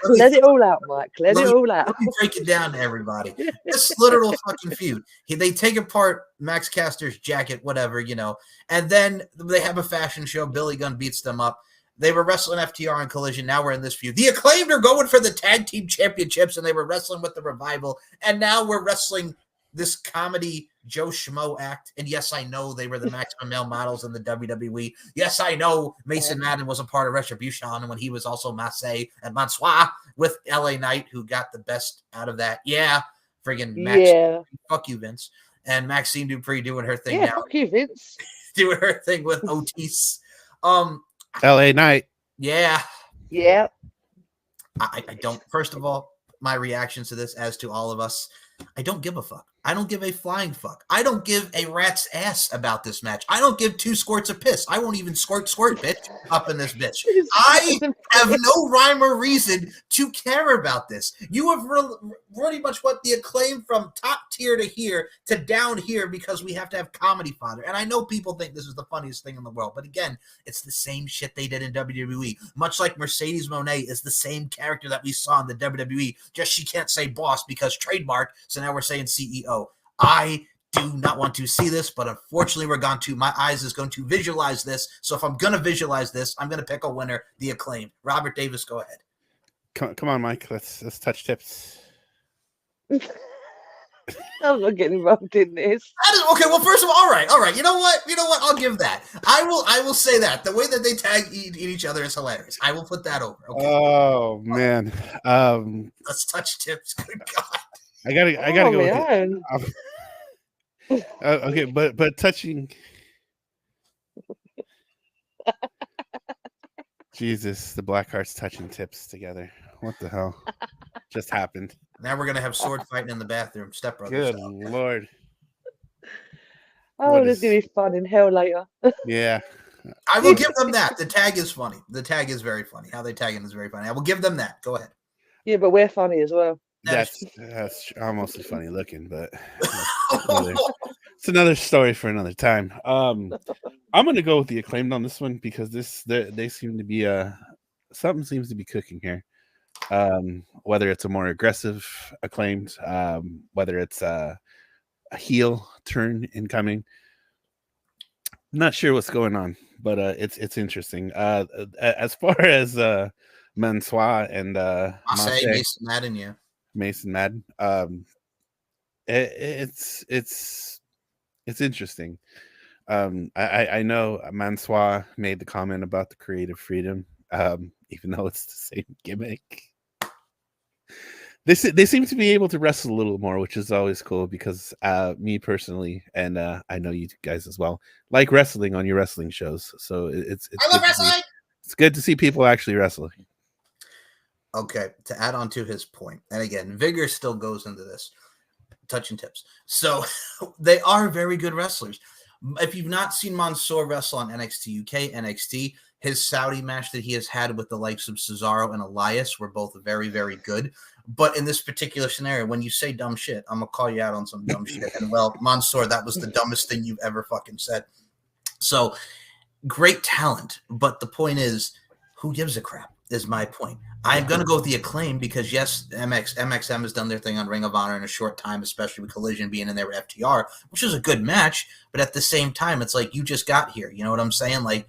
[SPEAKER 3] Let it all out, Mike. Let it all out.
[SPEAKER 1] Let me break it down to everybody. This literal fucking feud. They take apart Max Caster's jacket, whatever, you know, and then they have a fashion show. Billy Gunn beats them up. They were wrestling FTR in Collision. Now we're in this feud. The Acclaimed are going for the tag team championships, and they were wrestling with the Revival. And now we're wrestling this comedy Joe Schmo act. And yes, I know they were the maximum male models in the WWE. Yes, I know Mason Madden was a part of Retribution when he was also Massey and Mansoor with LA Knight, who got the best out of that. Yeah, friggin' Max.
[SPEAKER 3] Yeah.
[SPEAKER 1] Fuck you, Vince. And Maxine Dupree doing her thing
[SPEAKER 3] now.
[SPEAKER 1] Fuck
[SPEAKER 3] you, Vince.
[SPEAKER 1] Doing her thing with Otis.
[SPEAKER 2] LA Knight.
[SPEAKER 1] Yeah.
[SPEAKER 3] Yeah.
[SPEAKER 1] I don't. First of all, my reactions to this, as to all of us, I don't give a fuck. I don't give a flying fuck. I don't give a rat's ass about this match. I don't give 2 squirts of piss. I won't even squirt, bitch, up in this bitch. I have no rhyme or reason to care about this. You have pretty much what the Acclaim from top tier to here to down here because we have to have comedy fodder. And I know people think this is the funniest thing in the world, but again, it's the same shit they did in WWE. Much like Mercedes Moné is the same character that we saw in the WWE, just she can't say boss because trademark, so now we're saying CEO. I do not want to see this, but unfortunately my eyes is going to visualize this. So if I'm going to visualize this, I'm going to pick a winner, the Acclaimed. Robert Davis, go ahead.
[SPEAKER 2] Come on, Mike. Let's touch tips.
[SPEAKER 3] I'm not getting involved in this.
[SPEAKER 1] Okay. Well, first of all right. You know what? I'll give that. I will say that the way that they tag each other is hilarious. I will put that over. Okay.
[SPEAKER 2] Oh man.
[SPEAKER 1] Let's touch tips. Good God.
[SPEAKER 2] I gotta go with it. Okay, but touching. Jesus, the Blackhearts touching tips together. What the hell just happened?
[SPEAKER 1] Now we're gonna have sword fighting in the bathroom. Step brothers.
[SPEAKER 2] Good Lord.
[SPEAKER 3] Oh, there's gonna be fun in hell later.
[SPEAKER 2] Yeah.
[SPEAKER 1] I will give them that. The tag is funny. The tag is very funny. How they tag in is very funny. I will give them that. Go ahead.
[SPEAKER 3] Yeah, but we're funny as well.
[SPEAKER 2] That's almost as funny looking, but it's another story for another time. I'm gonna go with the Acclaimed on this one because they seem to be something seems to be cooking here. Whether it's a more aggressive Acclaimed, whether it's a heel turn incoming, I'm not sure what's going on, but it's interesting. As far as Mansois and Mason Madden, it's interesting. I know Mansois made the comment about the creative freedom, even though it's the same gimmick. They seem to be able to wrestle a little more, which is always cool because me personally, and I know you guys as well, like wrestling on your wrestling shows. So it's
[SPEAKER 1] I love wrestling.
[SPEAKER 2] It's good to see people actually wrestling.
[SPEAKER 1] Okay, to add on to his point, and again, Vigor still goes into this, touching tips. So they are very good wrestlers. If you've not seen Mansoor wrestle on NXT UK, NXT, his Saudi match that he has had with the likes of Cesaro and Elias were both very, very good. But in this particular scenario, when you say dumb shit, I'm going to call you out on some dumb shit. And well, Mansoor, that was the dumbest thing you've ever fucking said. So great talent. But the point is, who gives a crap is my point. I'm going to go with the Acclaim because, yes, MXM has done their thing on Ring of Honor in a short time, especially with Collision being in there with FTR, which is a good match. But at the same time, it's like you just got here. You know what I'm saying? Like,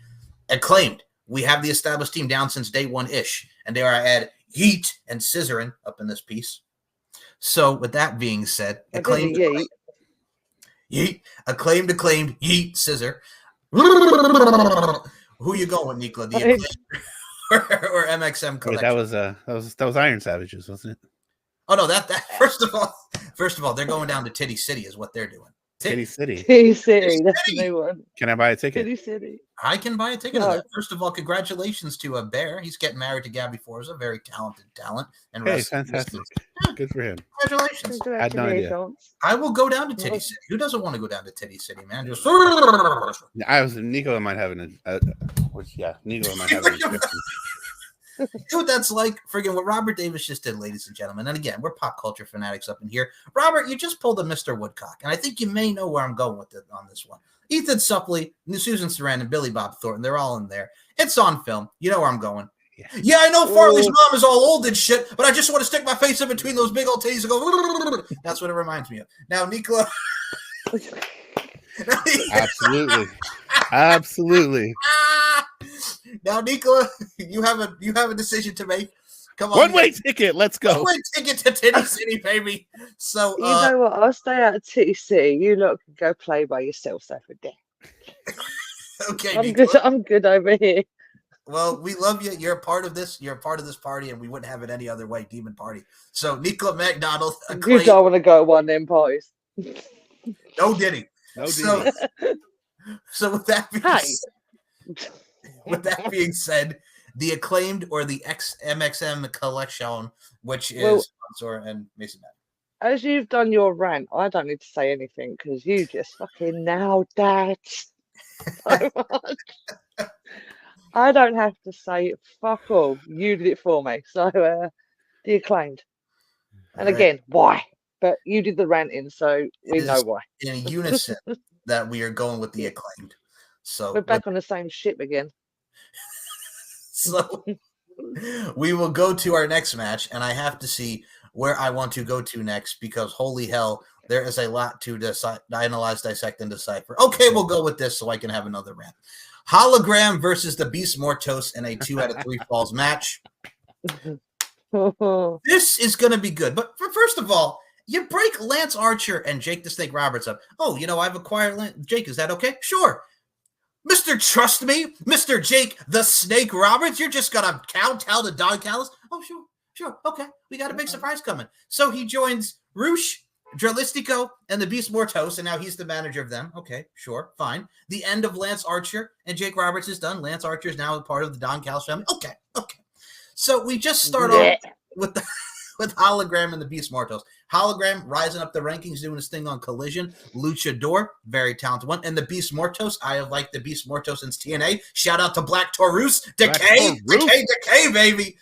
[SPEAKER 1] Acclaimed. We have the established team down since day one-ish. And there I add Heat and Scissoring up in this piece. So with that being said, Acclaimed, Yeet, Acclaimed, Yeet, Scissor. Who you going with, Nicola? The Acclaimed or MXM collection?
[SPEAKER 2] Wait, that was Iron Savages, wasn't it?
[SPEAKER 1] Oh no, that first of all, they're going down to Titty City is what they're doing.
[SPEAKER 2] Titty City.
[SPEAKER 3] Titty City. That's the new one.
[SPEAKER 2] Can I buy a ticket?
[SPEAKER 3] Titty City.
[SPEAKER 1] I can buy a ticket to that. First of all, congratulations to Bear. He's getting married to Gabby Forza, very talented talent. And
[SPEAKER 2] hey, fantastic. Good for him.
[SPEAKER 1] Congratulations.
[SPEAKER 2] I had no idea.
[SPEAKER 1] I will go down to Titty City. Who doesn't want to go down to Titty City, man? Just
[SPEAKER 2] Nico might have Nico might have an
[SPEAKER 1] You know what that's like? Friggin' what Robert Davis just did, ladies and gentlemen. And again, we're pop culture fanatics up in here. Robert, you just pulled a Mr. Woodcock, and I think you may know where I'm going with it on this one. Ethan Suppley, Susan Sarandon, and Billy Bob Thornton, they're all in there. It's on film. You know where I'm going. Yeah, I know Farley's mom is all old and shit, but I just want to stick my face in between those big old titties and go. That's what it reminds me of. Now, Nicola.
[SPEAKER 2] Absolutely.
[SPEAKER 1] Now, Nicola, you have a decision to make. Come on,
[SPEAKER 2] one-way ticket. Let's go.
[SPEAKER 1] One-way ticket to Titty City, baby. So
[SPEAKER 3] you know what? I'll stay out of Titty City. You lot can go play by yourself over there.
[SPEAKER 1] Okay,
[SPEAKER 3] I'm good over here.
[SPEAKER 1] Well, we love you. You're a part of this. You're a part of this party, and we wouldn't have it any other way. Demon Party. So, Nicola McDonald.
[SPEAKER 3] You don't want to go to one of them parties.
[SPEAKER 1] No Diddy. So with that being said, the Acclaimed or the MXM collection, which is Mansoor and Mason Madden.
[SPEAKER 3] As you've done your rant, I don't need to say anything because you just fucking nailed that so much. I don't have to say fuck all. You did it for me. So the Acclaimed. And again, why? But you did the ranting, so we know why.
[SPEAKER 1] In unison that we are going with the Acclaimed. So
[SPEAKER 3] we're back on the same ship again.
[SPEAKER 1] So we will go to our next match, and I have to see where I want to go to next because holy hell, There is a lot to analyze, dissect, and decipher. Okay, we'll go with this so I can have another rant. Hologram versus the Beast Mortos in a 2 out of 3 falls match. This is going to be good. But first of all, you break Lance Archer and Jake the Snake Roberts up. Oh, I've acquired Jake. Is that okay? Sure. Mr. Trust Me, Mr. Jake the Snake Roberts, you're just going to kowtow to Don Callis? Oh, sure. Okay. We got a big surprise coming. So he joins Roosh, Dralistico, and the Beast Mortos, and now he's the manager of them. Okay, sure, fine. The end of Lance Archer and Jake Roberts is done. Lance Archer is now a part of the Don Callis family. Okay. So we just start off with Hologram and the Beast Mortos. Hologram rising up the rankings, doing his thing on Collision. Luchador, very talented one. And the Beast Mortos, I have liked the Beast Mortos since TNA. Shout out to Black Taurus. Decay, baby.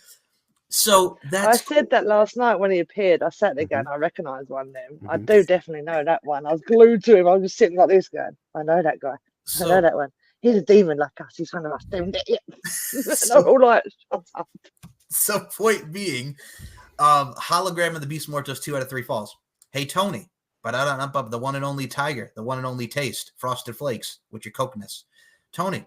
[SPEAKER 1] So I
[SPEAKER 3] said that last night when he appeared. I sat there going, I recognise one of them. I do definitely know that one. I was glued to him. I was sitting like this going, I know that guy. I know that one. He's a demon like us. He's one of us. Don't get it. So, I'm all like, shut up.
[SPEAKER 1] So point being, Hologram and the Beast Mortos 2 out of 3 falls. Hey, Tony, the one and only Tiger, the one and only Taste, Frosted Flakes with your coconut. Tony,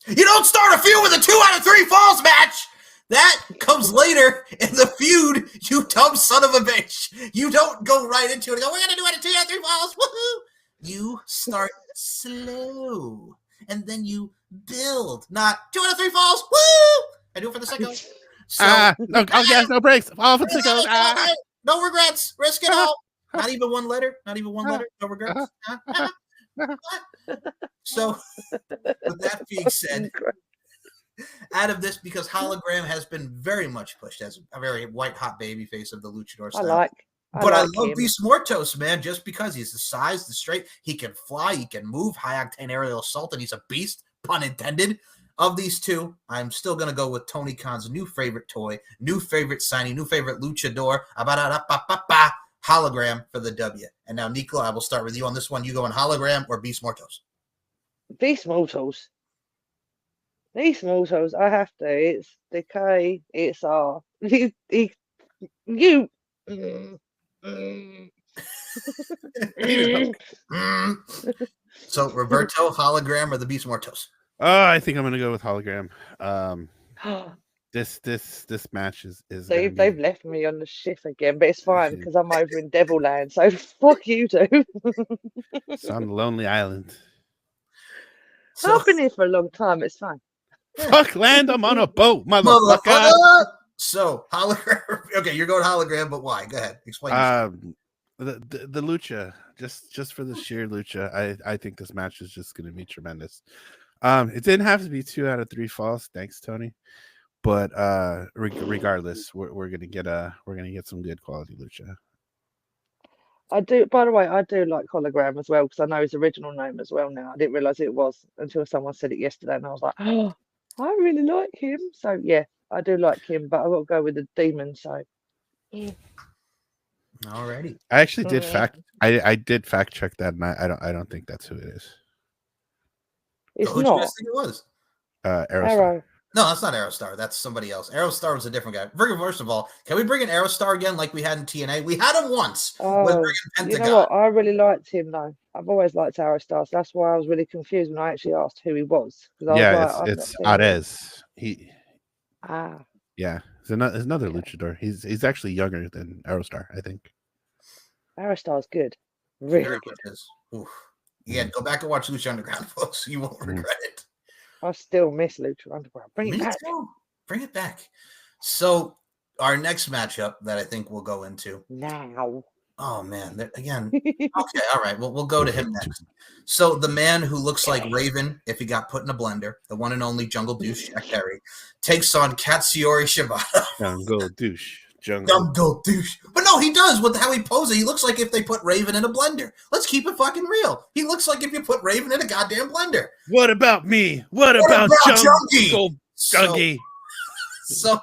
[SPEAKER 1] you don't start a feud with a 2 out of 3 falls match. That comes later in the feud, you dumb son of a bitch. You don't go right into it and go, we're going to do it at 2 out of 3 falls. Woohoo! You start slow, and then you build. Not 2 out of 3 falls. Woo! I do it for the second. So,
[SPEAKER 2] no breaks. All for the second.
[SPEAKER 1] No regrets. Risk it all. Not even one letter. No regrets. So, with that being said, out of this, because Hologram has been very much pushed as a very white hot baby face of the luchador style. I love Beast Mortos, man, just because he's the size, the straight, he can fly, he can move, high octane aerial assault, and he's a beast, pun intended. Of these two, I'm still going to go with Tony Khan's new favorite toy, new favorite signing, new favorite luchador, Hologram for the W. And now, Nicola, I will start with you on this one. You go in Hologram or Beast Mortos?
[SPEAKER 3] Beast Mortos. Beast Mortos, I have to. It's Decay, it's R.
[SPEAKER 1] So, Roberto, Hologram or the Beast Mortos?
[SPEAKER 2] Oh, I think I'm gonna go with Hologram. This match is
[SPEAKER 3] they've left me on the shift again, but it's fine because I'm over in Devil Land, so fuck you two.
[SPEAKER 2] It's on the Lonely Island.
[SPEAKER 3] So, I've been here for a long time, it's fine.
[SPEAKER 2] Fuck land, I'm on a boat, motherfucker.
[SPEAKER 1] So Hologram. Okay, you're going Hologram, but why? Go ahead. Explain.
[SPEAKER 2] The lucha, just for the sheer lucha, I think this match is just gonna be tremendous. It didn't have to be 2 out of 3 falls, thanks Tony, but regardless, we're gonna get some good quality lucha.
[SPEAKER 3] I do. By the way, I do like Hologram as well because I know his original name as well now. I didn't realize it was until someone said it yesterday, and I was like, oh, I really like him. So yeah, I do like him, but I will go with the demon. So yeah.
[SPEAKER 1] Alrighty.
[SPEAKER 2] I actually did I did fact check that, and I don't think that's who it is.
[SPEAKER 3] It's not.
[SPEAKER 1] Who do you think it was?
[SPEAKER 3] Arrow.
[SPEAKER 1] No, that's not Aerostar. That's somebody else. Aerostar was a different guy. First of all, can we bring in Aerostar again like we had in TNA? We had him once.
[SPEAKER 3] Oh, you know what? I really liked him, though. I've always liked Aerostar, so that's why I was really confused when I actually asked who he was.
[SPEAKER 2] It's Arez.
[SPEAKER 3] Yeah,
[SPEAKER 2] it's another luchador. He's actually younger than Aerostar, I think.
[SPEAKER 3] Aerostar's good. Really good.
[SPEAKER 1] Oof. Yeah, go back and watch Lucha Underground, folks. You won't regret it.
[SPEAKER 3] I still miss Lucha Underground. Bring it back.
[SPEAKER 1] Bring it back. So, our next matchup that I think we'll go into
[SPEAKER 3] now.
[SPEAKER 1] Oh man, again. Okay, all right. Well, we'll go to him next. So, the man who looks like Raven if he got put in a blender, the one and only Jungle Douche Jack Perry, takes on Katsuyori Shibata.
[SPEAKER 2] Jungle Douche.
[SPEAKER 1] Jungle Douche. But no, he does with how he poses. He looks like if they put Raven in a blender. Let's keep it fucking real. He looks like if you put Raven in a goddamn blender.
[SPEAKER 2] What about me? What about Jungle Junkie?
[SPEAKER 1] So,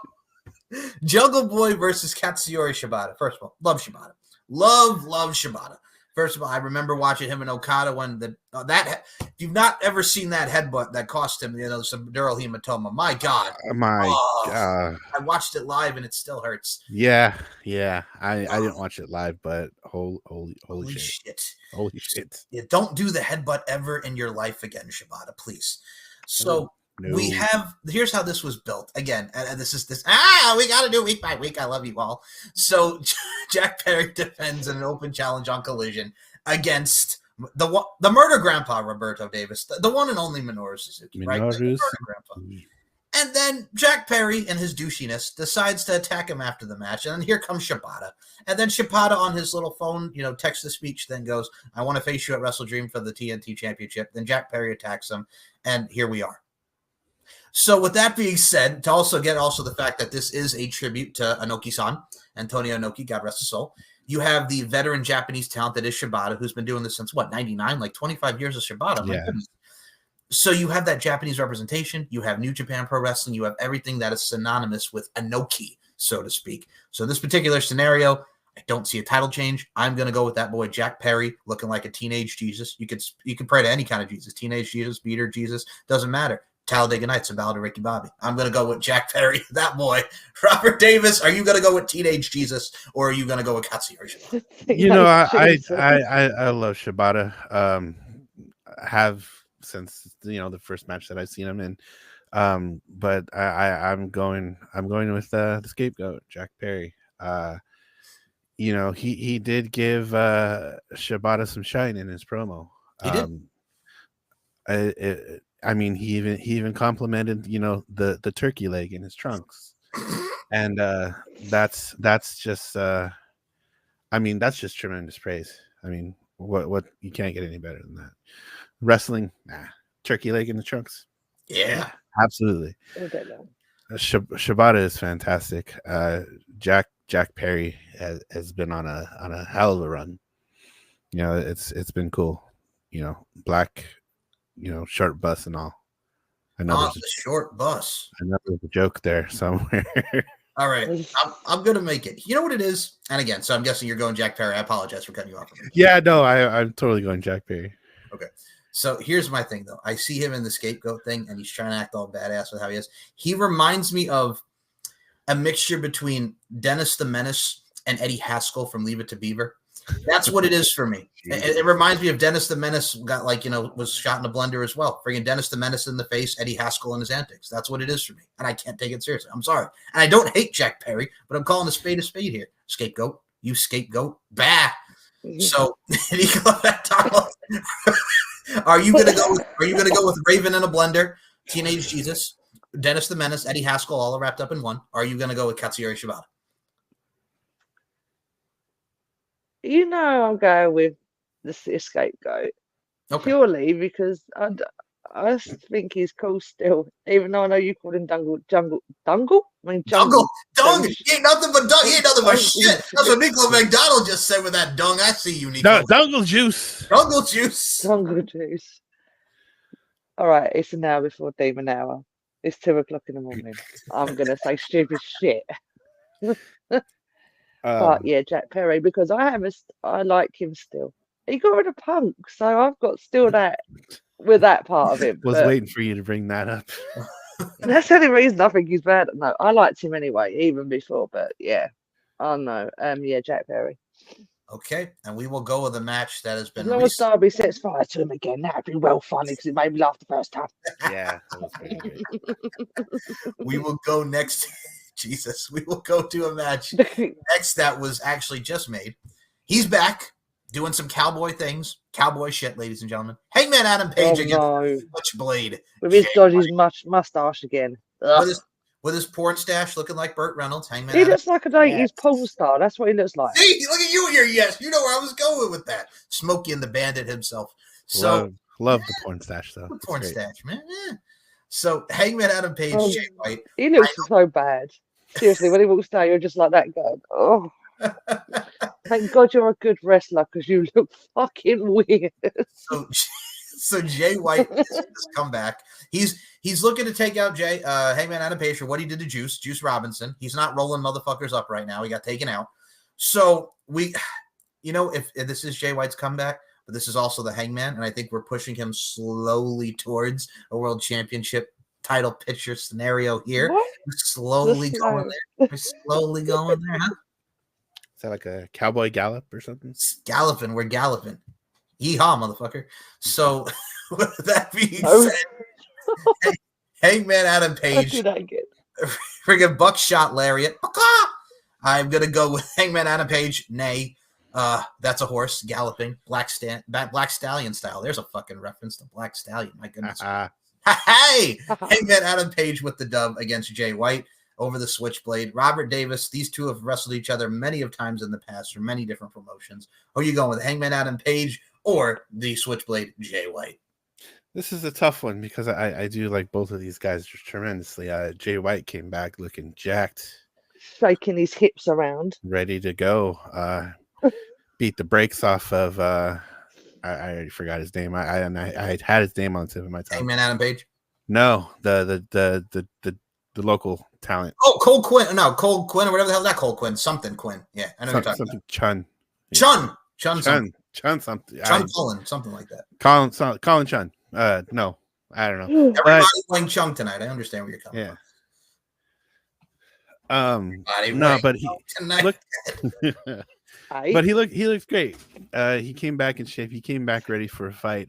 [SPEAKER 1] Jungle Boy versus Katsuyori Shibata. First of all, love Shibata. Love Shibata. First of all, I remember watching him and Okada when if you've not ever seen that headbutt that cost him, some dural hematoma. My God.
[SPEAKER 2] God.
[SPEAKER 1] I watched it live and it still hurts.
[SPEAKER 2] Yeah. I didn't watch it live, but holy shit. Holy shit.
[SPEAKER 1] Yeah, don't do the headbutt ever in your life again, Shibata, please. So here's how this was built. Again, we got to do week by week. I love you all. So Jack Perry defends in an open challenge on Collision against the murder grandpa, Roberto Davis, the one and only Minoru Suzuki, right? The murder grandpa. And then Jack Perry, in his douchiness, decides to attack him after the match. And then here comes Shibata. And then Shibata on his little phone, text-to-speech, then goes, I want to face you at Wrestledream for the TNT Championship. Then Jack Perry attacks him, and here we are. So with that being said, to also get the fact that this is a tribute to Inoki-san, Antonio Inoki, God rest his soul, you have the veteran Japanese talent that is Shibata, who's been doing this since, 99? Like 25 years of Shibata.
[SPEAKER 2] Yeah.
[SPEAKER 1] So you have that Japanese representation, you have New Japan Pro Wrestling, you have everything that is synonymous with Inoki, so to speak. So in this particular scenario, I don't see a title change. I'm going to go with that boy Jack Perry, looking like a teenage Jesus. You could pray to any kind of Jesus, teenage Jesus, beater Jesus, doesn't matter. Talladega Nights, a ballad of Ricky Bobby. I'm going to go with Jack Perry, that boy. Robert Davis, are you going to go with teenage Jesus, or are you going to go with Katsuyori
[SPEAKER 2] Shibata? I love Shibata. Have since the first match that I've seen him in, but I'm going with the scapegoat, Jack Perry. He did give Shibata some shine in his promo.
[SPEAKER 1] He
[SPEAKER 2] did. He even complimented the turkey leg in his trunks, and that's just that's just tremendous praise. What you can't get any better than that. Wrestling, turkey leg in the trunks.
[SPEAKER 1] Yeah,
[SPEAKER 2] absolutely. Shibata is fantastic. Jack Perry has been on a hell of a run. It's been cool. Black, short bus and all. I know
[SPEAKER 1] there's a short bus.
[SPEAKER 2] I know there's a joke there somewhere.
[SPEAKER 1] All right, I'm gonna make it. You know what it is? And again, so I'm guessing you're going Jack Perry. I apologize for cutting you off.
[SPEAKER 2] Yeah, no, I'm totally going Jack Perry.
[SPEAKER 1] Okay. So here's my thing, though. I see him in the scapegoat thing, and he's trying to act all badass with how he is. He reminds me of a mixture between Dennis the Menace and Eddie Haskell from Leave It to Beaver. That's what it is for me. It reminds me of Dennis the Menace got was shot in a blender as well. Friggin' Dennis the Menace in the face, Eddie Haskell in his antics. That's what it is for me. And I can't take it seriously. I'm sorry. And I don't hate Jack Perry, but I'm calling a spade here. Scapegoat. You scapegoat. Bah. So Are you gonna go with Raven in a blender, Teenage Jesus, Dennis the Menace, Eddie Haskell, all wrapped up in one? Or are you gonna go with Katsuyori Shibata?
[SPEAKER 3] I'll go with the scapegoat. Okay. Purely because I think he's cool still, even though I know you called him Dungle. Jungle. He ain't nothing but shit.
[SPEAKER 1] That's what Nicola McDonald just said with that dung. I see you, Nico.
[SPEAKER 2] No, Dungle juice.
[SPEAKER 1] Dungle juice.
[SPEAKER 3] Dungle juice. All right, it's an hour before Demon Hour. It's 2:00 in the morning. I'm gonna say stupid shit. But yeah, Jack Perry, because I like him still. He got rid of Punk, so I've got still that with that part of him.
[SPEAKER 2] Was waiting for you to bring that up.
[SPEAKER 3] That's the only reason I think he's bad. No, I liked him anyway, even before. But yeah, I know. Yeah, Jack Perry.
[SPEAKER 1] Okay, and we will go with a match that has been.
[SPEAKER 3] As long as Darby sets fire to him again, that'd be well funny because it made me laugh the first time.
[SPEAKER 2] Yeah.
[SPEAKER 1] We will go next. Jesus, we will go to a match next that was actually just made. He's back doing some cowboy things, cowboy shit, ladies and gentlemen. Hangman Adam Page against Switchblade
[SPEAKER 3] with his dodgy mustache again.
[SPEAKER 1] With his porn stash looking like Burt Reynolds. Hangman
[SPEAKER 3] he looks like a 80s porn star. That's what he looks like.
[SPEAKER 1] See, look at you here. Yes, you know where I was going with that. Smokey and the Bandit himself. So
[SPEAKER 2] love the porn stash though.
[SPEAKER 1] The porn stash, man. Yeah. So Hangman Adam Page, Jay White.
[SPEAKER 3] He looks so bad. Seriously, when he walks down, you're just like that guy. Oh, thank God you're a good wrestler because you look fucking weird.
[SPEAKER 1] So Jay White has come back. He's looking to take out Hangman Adam Page for what he did to Juice Robinson. He's not rolling motherfuckers up right now. He got taken out. So if this is Jay White's comeback, but this is also the Hangman, and I think we're pushing him slowly towards a world championship title picture scenario here.
[SPEAKER 3] What?
[SPEAKER 1] We're slowly going there. We're slowly going there, huh?
[SPEAKER 2] Is that like a cowboy gallop or something?
[SPEAKER 1] Galloping, we're galloping. Yeehaw, motherfucker. So, with that being said, Hangman Adam Page, friggin' buckshot lariat. I'm going to go with Hangman Adam Page, nay. That's a horse galloping, Black Stallion style. There's a fucking reference to Black Stallion. My goodness. Hey! Hangman Adam Page with the dub against Jay White over the Switchblade. Robert Davis, these two have wrestled each other many of times in the past for many different promotions. Who are you going with, Hangman Adam Page or the Switchblade Jay White?
[SPEAKER 2] This is a tough one because I do like both of these guys tremendously. Jay White came back looking jacked,
[SPEAKER 3] shaking his hips around,
[SPEAKER 2] ready to go. Beat the brakes off of I already forgot his name. I had his name on the tip of my tongue.
[SPEAKER 1] Hangman Adam Page?
[SPEAKER 2] No, the local talent.
[SPEAKER 1] Oh, Cole Quinn. No, Cole Quinn or whatever the hell is that Cole Quinn. Something Quinn. Yeah, I know you're talking
[SPEAKER 2] something about.
[SPEAKER 1] Chun.
[SPEAKER 2] Chun something.
[SPEAKER 1] Chun Cullen, something like that.
[SPEAKER 2] Colin Chun. No, I don't know.
[SPEAKER 1] Everybody's playing Chung tonight. I understand where you're coming from.
[SPEAKER 2] No, but he looked. But he looks great. He came back in shape. He came back ready for a fight.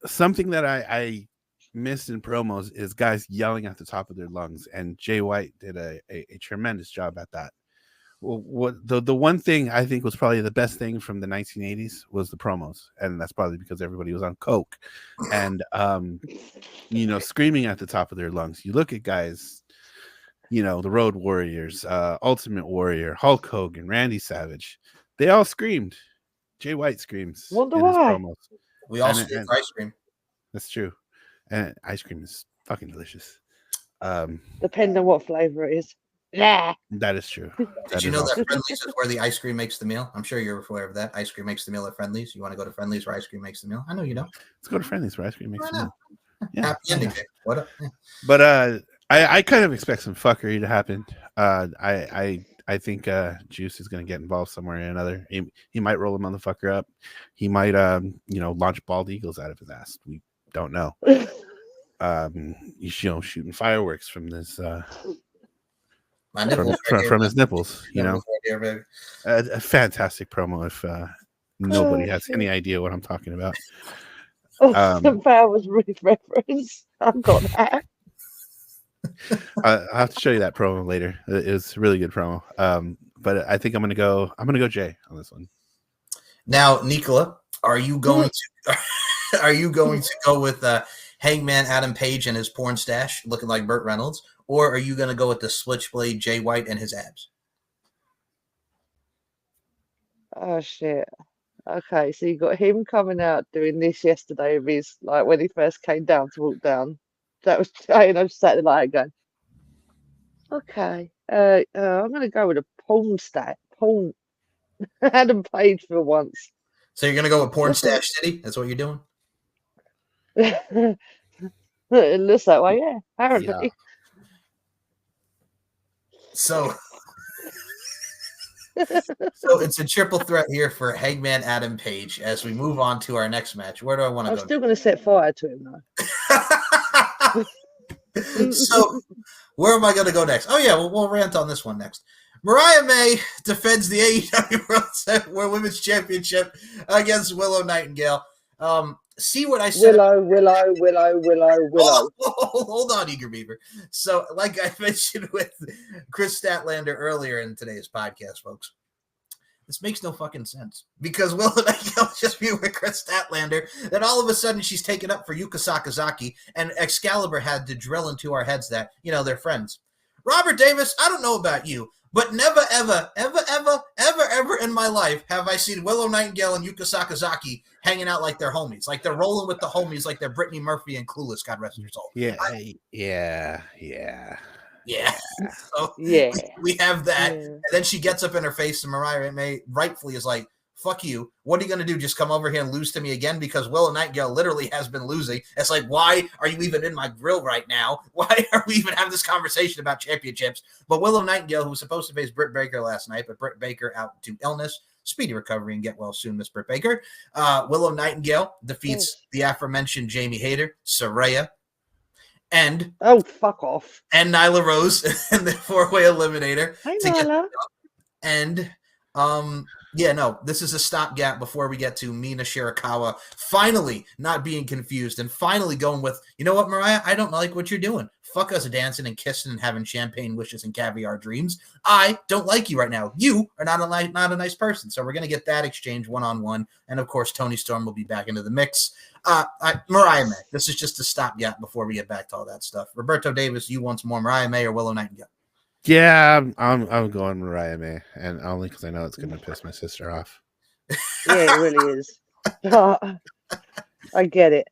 [SPEAKER 2] Something that I missed in promos is guys yelling at the top of their lungs, and Jay White did a tremendous job at that. What the one thing I think was probably the best thing from the 1980s was the promos, and that's probably because everybody was on coke and screaming at the top of their lungs. You look at guys, the Road Warriors, Ultimate Warrior, Hulk Hogan, Randy Savage, they all screamed. Jay White screams.
[SPEAKER 3] Wonder why?
[SPEAKER 1] We all scream ice cream.
[SPEAKER 2] That's true, and ice cream is fucking delicious.
[SPEAKER 3] Depending on what flavor it is. Yeah,
[SPEAKER 2] that is true.
[SPEAKER 1] Did you know that Friendly's is where the ice cream makes the meal? I'm sure you're aware of that. Ice cream makes the meal at Friendly's. You want to go to Friendly's where ice cream makes the meal? I know you know.
[SPEAKER 2] Let's go to Friendly's where ice cream makes the meal.
[SPEAKER 1] Yeah. Happy ending. What up? Yeah.
[SPEAKER 2] But I kind of expect some fuckery to happen. I think Juice is going to get involved somewhere or another. He might roll a motherfucker up. He might launch bald eagles out of his ass. We don't know. Shooting fireworks from this. From his nipples, a fantastic promo. If nobody has any idea what I'm talking about,
[SPEAKER 3] the Powers reference. I've got that.
[SPEAKER 2] I'll have to show you that promo later. It was a really good promo. But I think I'm gonna go Jay on this one.
[SPEAKER 1] Now, Nicola, are you going to go with Hangman Adam Page and his porn stash looking like Burt Reynolds? Or are you going to go with the Switchblade Jay White and his abs?
[SPEAKER 3] Oh, shit. Okay, so you got him coming out doing this yesterday with his, like, when he first came down to walk down. That was, I just sat there like going, okay, I'm going to go with a porn Adam Page for once.
[SPEAKER 1] So you're going to go with Porn Stash City? That's what you're doing?
[SPEAKER 3] It looks that way, yeah. Apparently.
[SPEAKER 1] Yeah. So it's a triple threat here for Hangman Adam Page as we move on to our next match. Where do I want to go?
[SPEAKER 3] I'm still going to set fire to him, though.
[SPEAKER 1] So where am I going to go next? Oh, yeah, we'll rant on this one next. Mariah May defends the AEW World Women's Championship against Willow Nightingale. See what I said?
[SPEAKER 3] Willow.
[SPEAKER 1] Hold on, Eager Beaver. So, like I mentioned with Chris Statlander earlier in today's podcast, folks, this makes no fucking sense. Because Willow Nightingale just be with Chris Statlander, then all of a sudden she's taken up for Yuka Sakazaki, and Excalibur had to drill into our heads that, they're friends. Robert Davis, I don't know about you, but never, ever in my life have I seen Willow Nightingale and Yuka Sakazaki hanging out like they're homies. Like they're rolling with the homies like they're Brittany Murphy and Clueless, God rest her soul.
[SPEAKER 2] Yeah.
[SPEAKER 1] So we have that. Yeah. And then she gets up in her face and Mariah May rightfully is like, fuck you. What are you going to do? Just come over here and lose to me again? Because Willow Nightingale literally has been losing. It's like, why are you even in my grill right now? Why are we even having this conversation about championships? But Willow Nightingale, who was supposed to face Britt Baker last night, but Britt Baker out to illness, Speedy recovery and get well soon, Miss Britt Baker. Willow Nightingale defeats the aforementioned Jamie Hayter, Saraya, and
[SPEAKER 3] fuck off.
[SPEAKER 1] And Nyla Rose in the 4-way eliminator.
[SPEAKER 3] Hey, Nyla.
[SPEAKER 1] And this is a stopgap before we get to Mina Shirakawa finally not being confused and finally going with, you know what, Mariah? I don't like what you're doing. Fuck us dancing and kissing and having champagne wishes and caviar dreams. I don't like you right now. You are not a nice person. So we're going to get that exchange one-on-one. And, of course, Toni Storm will be back into the mix. Mariah May. This is just a stopgap before we get back to all that stuff. Roberto Davis, you want some more Mariah May or Willow Nightingale?
[SPEAKER 2] Yeah, I'm going Mariah May, and only because I know it's going to piss my sister off.
[SPEAKER 3] Yeah, it really is. I get it.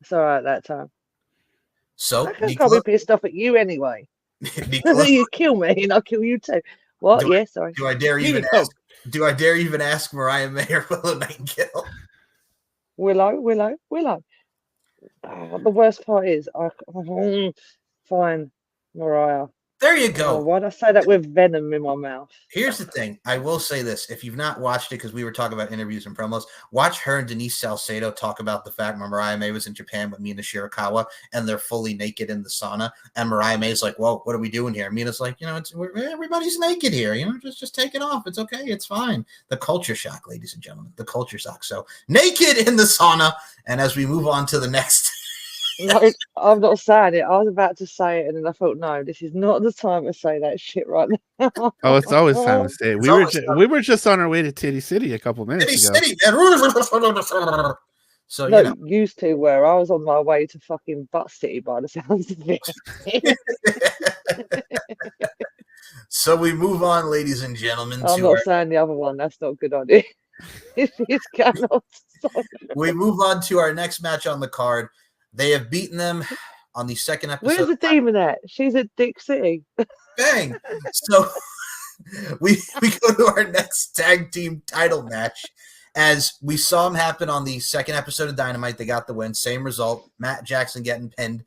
[SPEAKER 3] It's all right that time.
[SPEAKER 1] So
[SPEAKER 3] I can probably be pissed off at you anyway. You kill me, and I'll kill you too. What? Sorry.
[SPEAKER 1] Do I dare even ask Mariah May or Willow Nightingale?
[SPEAKER 3] Willow. The worst part is, fine, Mariah.
[SPEAKER 1] There you go.
[SPEAKER 3] Why'd I say that with venom in my mouth?
[SPEAKER 1] Here's the thing. I will say this. If you've not watched it, because we were talking about interviews and promos, watch her and Denise Salcedo talk about the fact Mariah May was in Japan with Mina Shirakawa, and they're fully naked in the sauna. And Mariah May's like, whoa, what are we doing here? Mina's like, everybody's naked here. Just take it off. It's okay. It's fine. The culture shock, ladies and gentlemen. The culture shock. So naked in the sauna. And as we move on to the next...
[SPEAKER 3] No, I'm not saying it. I was about to say it, and then I thought, no, this is not the time to say that shit right now.
[SPEAKER 2] Oh, it's always time to say it. We were just on our way to Titty City a couple minutes ago.
[SPEAKER 1] City, man. So
[SPEAKER 3] no, used to where I was on my way to fucking Butt City by the sounds of it.
[SPEAKER 1] So we move on, ladies and gentlemen.
[SPEAKER 3] I'm not saying the other one. That's not a good idea. It's cannot.
[SPEAKER 1] We move on to our next match on the card. They have beaten them on the second episode.
[SPEAKER 3] Where's the demon at? She's at Dick City.
[SPEAKER 1] Bang! So we go to our next tag team title match. As we saw them happen on the second episode of Dynamite, they got the win. Same result. Matt Jackson getting pinned.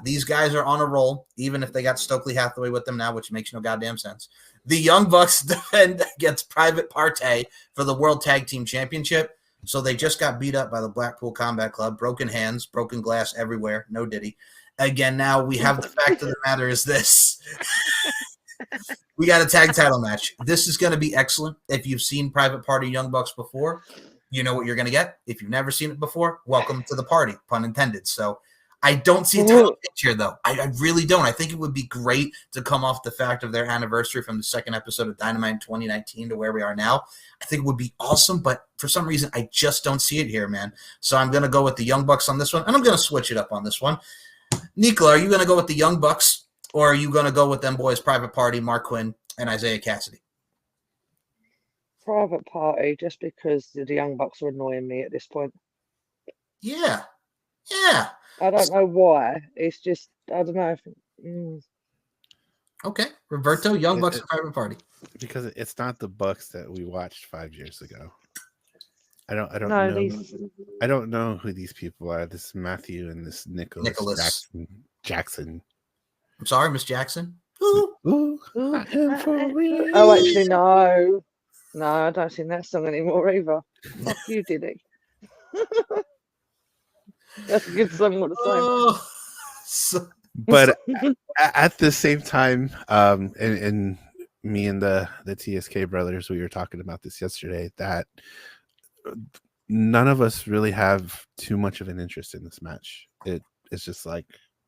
[SPEAKER 1] These guys are on a roll, even if they got Stokely Hathaway with them now, which makes no goddamn sense. The Young Bucks defend against Private Party for the World Tag Team Championship. So they just got beat up by the Blackpool Combat Club. Broken hands, broken glass everywhere. No Diddy. Again, now we have the fact of the matter is this. We got a tag title match. This is going to be excellent. If you've seen Private Party Young Bucks before, you know what you're going to get. If you've never seen it before, welcome to the party, pun intended. So I don't see a title picture, though. I really don't. I think it would be great to come off the fact of their anniversary from the second episode of Dynamite in 2019 to where we are now. I think it would be awesome, but for some reason, I just don't see it here, man. So I'm going to go with the Young Bucks on this one, and I'm going to switch it up on this one. Nicola, are you going to go with the Young Bucks, or are you going to go with them boys, Private Party, Mark Quinn, and Isaiah Cassidy?
[SPEAKER 3] Private Party, just because the Young Bucks are annoying me at this point.
[SPEAKER 1] Yeah.
[SPEAKER 3] I don't know why. It's just, I don't know.
[SPEAKER 1] Okay. Roberto, Young Bucks and Private Party.
[SPEAKER 2] Because it's not the Bucks that we watched 5 years ago. I don't know who these people are. This Matthew and this Nicholas. Jackson.
[SPEAKER 1] I'm sorry, Miss Jackson.
[SPEAKER 3] Oh, actually, no. No, I don't sing that song anymore either. Fuck you, Diddy. That's a good song. What a song.
[SPEAKER 2] But at the same time, and me and the TSK brothers, we were talking about this yesterday, that none of us really have too much of an interest in this match. It's just like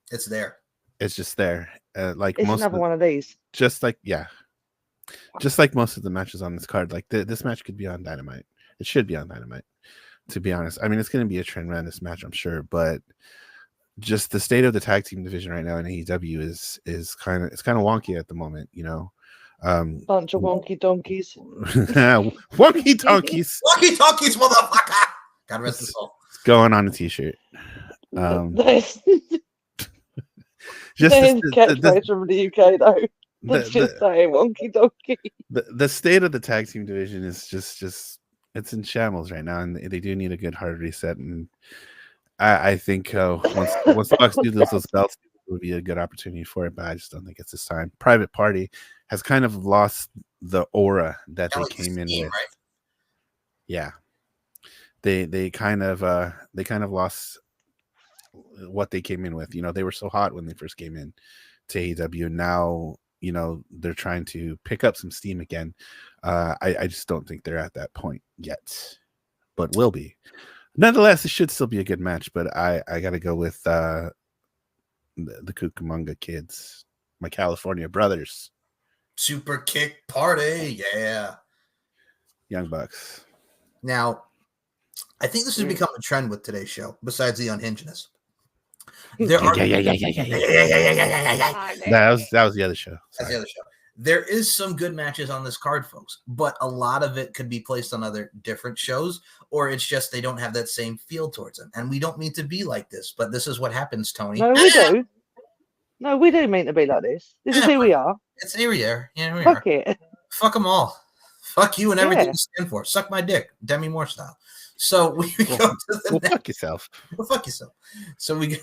[SPEAKER 1] it's there.
[SPEAKER 2] It's just there. Like
[SPEAKER 3] it's
[SPEAKER 2] most
[SPEAKER 3] another one of these.
[SPEAKER 2] Just like most of the matches on this card, like this match could be on Dynamite. It should be on Dynamite. To be honest, I mean, it's going to be a trend around this match, I'm sure, but just the state of the tag team division right now in AEW is kind of wonky at the moment, you know.
[SPEAKER 3] Bunch of wonky donkeys.
[SPEAKER 2] Wonky donkeys.
[SPEAKER 1] Wonky donkeys, motherfucker. God rest his soul.
[SPEAKER 2] It's going on a t-shirt.
[SPEAKER 3] Just catchphrase from the UK though. Let's just say wonky donkey.
[SPEAKER 2] The state of the tag team division is just it's in shambles right now, and they do need a good hard reset. And I think once the Bucks do those belts, it would be a good opportunity for it. But I just don't think it's this time. Private Party has kind of lost the aura that they came in with. Right? Yeah, they kind of lost what they came in with. They were so hot when they first came in to AEW. Now, they're trying to pick up some steam again. I just don't think they're at that point yet, but will be. Nonetheless, it should still be a good match, but I got to go with the Cucamonga kids, my California brothers.
[SPEAKER 1] Super kick party. Yeah.
[SPEAKER 2] Young Bucks.
[SPEAKER 1] Now, I think this has become a trend with today's show, besides the unhingedness. There are
[SPEAKER 2] That was the other show.
[SPEAKER 1] That's the other show. There is some good matches on this card, folks, but a lot of it could be placed on other different shows, or it's just they don't have that same feel towards them. And we don't mean to be like this, but this is what happens, Tony.
[SPEAKER 3] No, we do. No, we do mean to be like this. This is who we are.
[SPEAKER 1] It's here we are. Yeah, we
[SPEAKER 3] Fuck
[SPEAKER 1] are.
[SPEAKER 3] it.
[SPEAKER 1] Fuck them all. Fuck you and everything you stand for. Suck my dick, Demi Moore style. So we go to the next.
[SPEAKER 2] Fuck yourself.
[SPEAKER 1] Well, fuck yourself. So we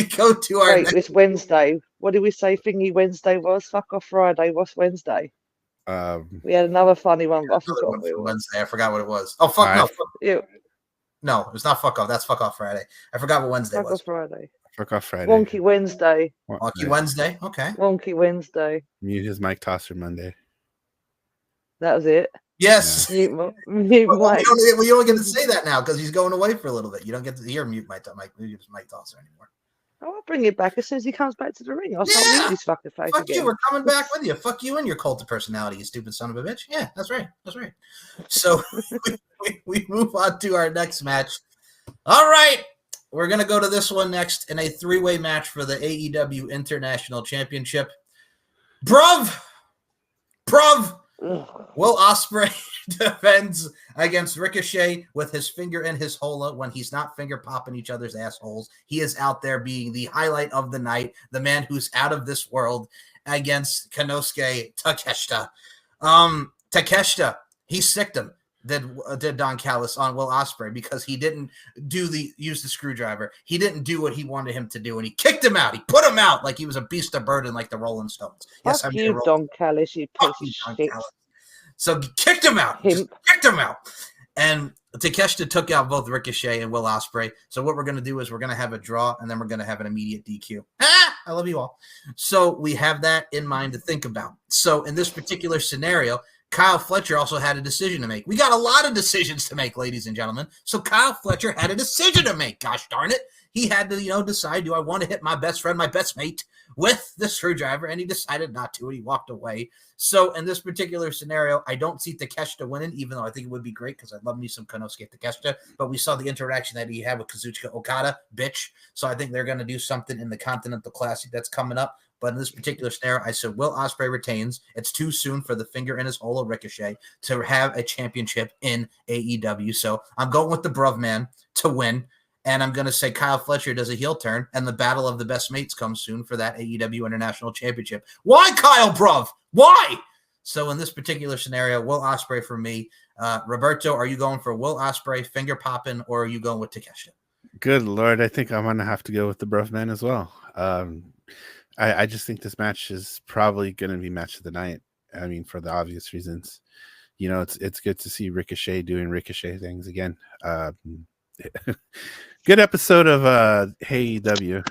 [SPEAKER 1] go to our
[SPEAKER 3] next. It's Wednesday. What did we say Thingy Wednesday was? Fuck off Friday. What's Wednesday? We had another funny one, but I forgot what it was.
[SPEAKER 1] Wednesday. I forgot what it was. Oh, fuck no. Fuck. No, it's not fuck off. That's fuck off Friday. I forgot what Wednesday was.
[SPEAKER 3] Fuck off Friday.
[SPEAKER 2] Fuck off Friday.
[SPEAKER 3] Wonky Wednesday.
[SPEAKER 1] Wonky Wednesday. Okay.
[SPEAKER 3] Wonky Wednesday.
[SPEAKER 2] Mute his mic tosser Monday.
[SPEAKER 3] That was it.
[SPEAKER 1] Yes.
[SPEAKER 3] Mute
[SPEAKER 1] well, you don't get to say that now because he's going away for a little bit. You don't get to hear mute mic tosser anymore.
[SPEAKER 3] Oh, I'll bring it back as soon as he comes back to the ring. I'll start mute his fucking face.
[SPEAKER 1] Fuck
[SPEAKER 3] again.
[SPEAKER 1] You. We're coming back with you. Fuck you and your cult of personality, you stupid son of a bitch. Yeah, that's right. That's right. So we move on to our next match. All right. We're going to go to this one next in a three-way match for the AEW International Championship. Bruv. Will Ospreay defends against Ricochet with his finger in his hola when he's not finger popping each other's assholes. He is out there being the highlight of the night, the man who's out of this world against Konosuke Takeshita. Takeshita, he sicked him. Did Don Callis on Will Ospreay because he didn't use the screwdriver. He didn't do what he wanted him to do, and he kicked him out. He put him out like he was a beast of burden, like the Rolling Stones.
[SPEAKER 3] Yes, I mean Don Callis, you piece of shit.
[SPEAKER 1] So kicked him out. Kicked him out. And Takeshita took out both Ricochet and Will Ospreay. So what we're going to do is we're going to have a draw, and then we're going to have an immediate DQ. I love you all. So we have that in mind to think about. So in this particular scenario, Kyle Fletcher also had a decision to make. We got a lot of decisions to make, ladies and gentlemen. So Kyle Fletcher had a decision to make. Gosh darn it. He had to, decide, do I want to hit my best friend, my best mate with the screwdriver? And he decided not to, and he walked away. So in this particular scenario, I don't see Takeshita winning, even though I think it would be great because I love me some Konosuke Takeshita. But we saw the interaction that he had with Kazuchika Okada, bitch. So I think they're going to do something in the Continental Classic that's coming up. But in this particular scenario, I said Will Ospreay retains. It's too soon for the finger in his hole of Ricochet to have a championship in AEW. So I'm going with the Bruv man to win. And I'm going to say Kyle Fletcher does a heel turn, and the battle of the best mates comes soon for that AEW International Championship. Why Kyle Bruv? Why? So in this particular scenario, Will Ospreay for me. Roberto, are you going for Will Ospreay, finger popping, or are you going with Takeshita?
[SPEAKER 2] Good Lord, I think I'm going to have to go with the Bruv man as well. I just think this match is probably going to be match of the night. I mean, for the obvious reasons. It's good to see Ricochet doing Ricochet things again. Good episode of AEW.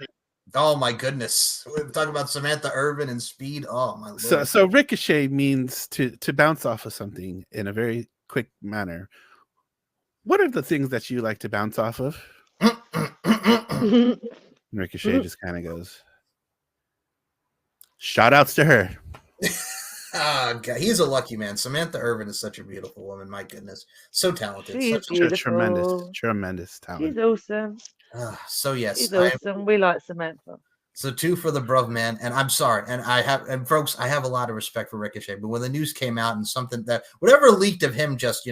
[SPEAKER 1] Oh my goodness. We're talking about Samantha Irvin and speed. Oh my Lord.
[SPEAKER 2] So Ricochet means to bounce off of something in a very quick manner. What are the things that you like to bounce off of? Ricochet just kind of goes. Shout outs to her.
[SPEAKER 1] Oh, God. He's a lucky man. Samantha Irvin is such a beautiful woman. My goodness. So talented.
[SPEAKER 3] She's
[SPEAKER 2] such a tremendous talent.
[SPEAKER 3] She's awesome.
[SPEAKER 1] So yes.
[SPEAKER 3] She's awesome. We like Samantha. So
[SPEAKER 1] 2 for the Bruv man. And I'm sorry. And folks, I have a lot of respect for Ricochet. But when the news came out and something that whatever leaked of him just,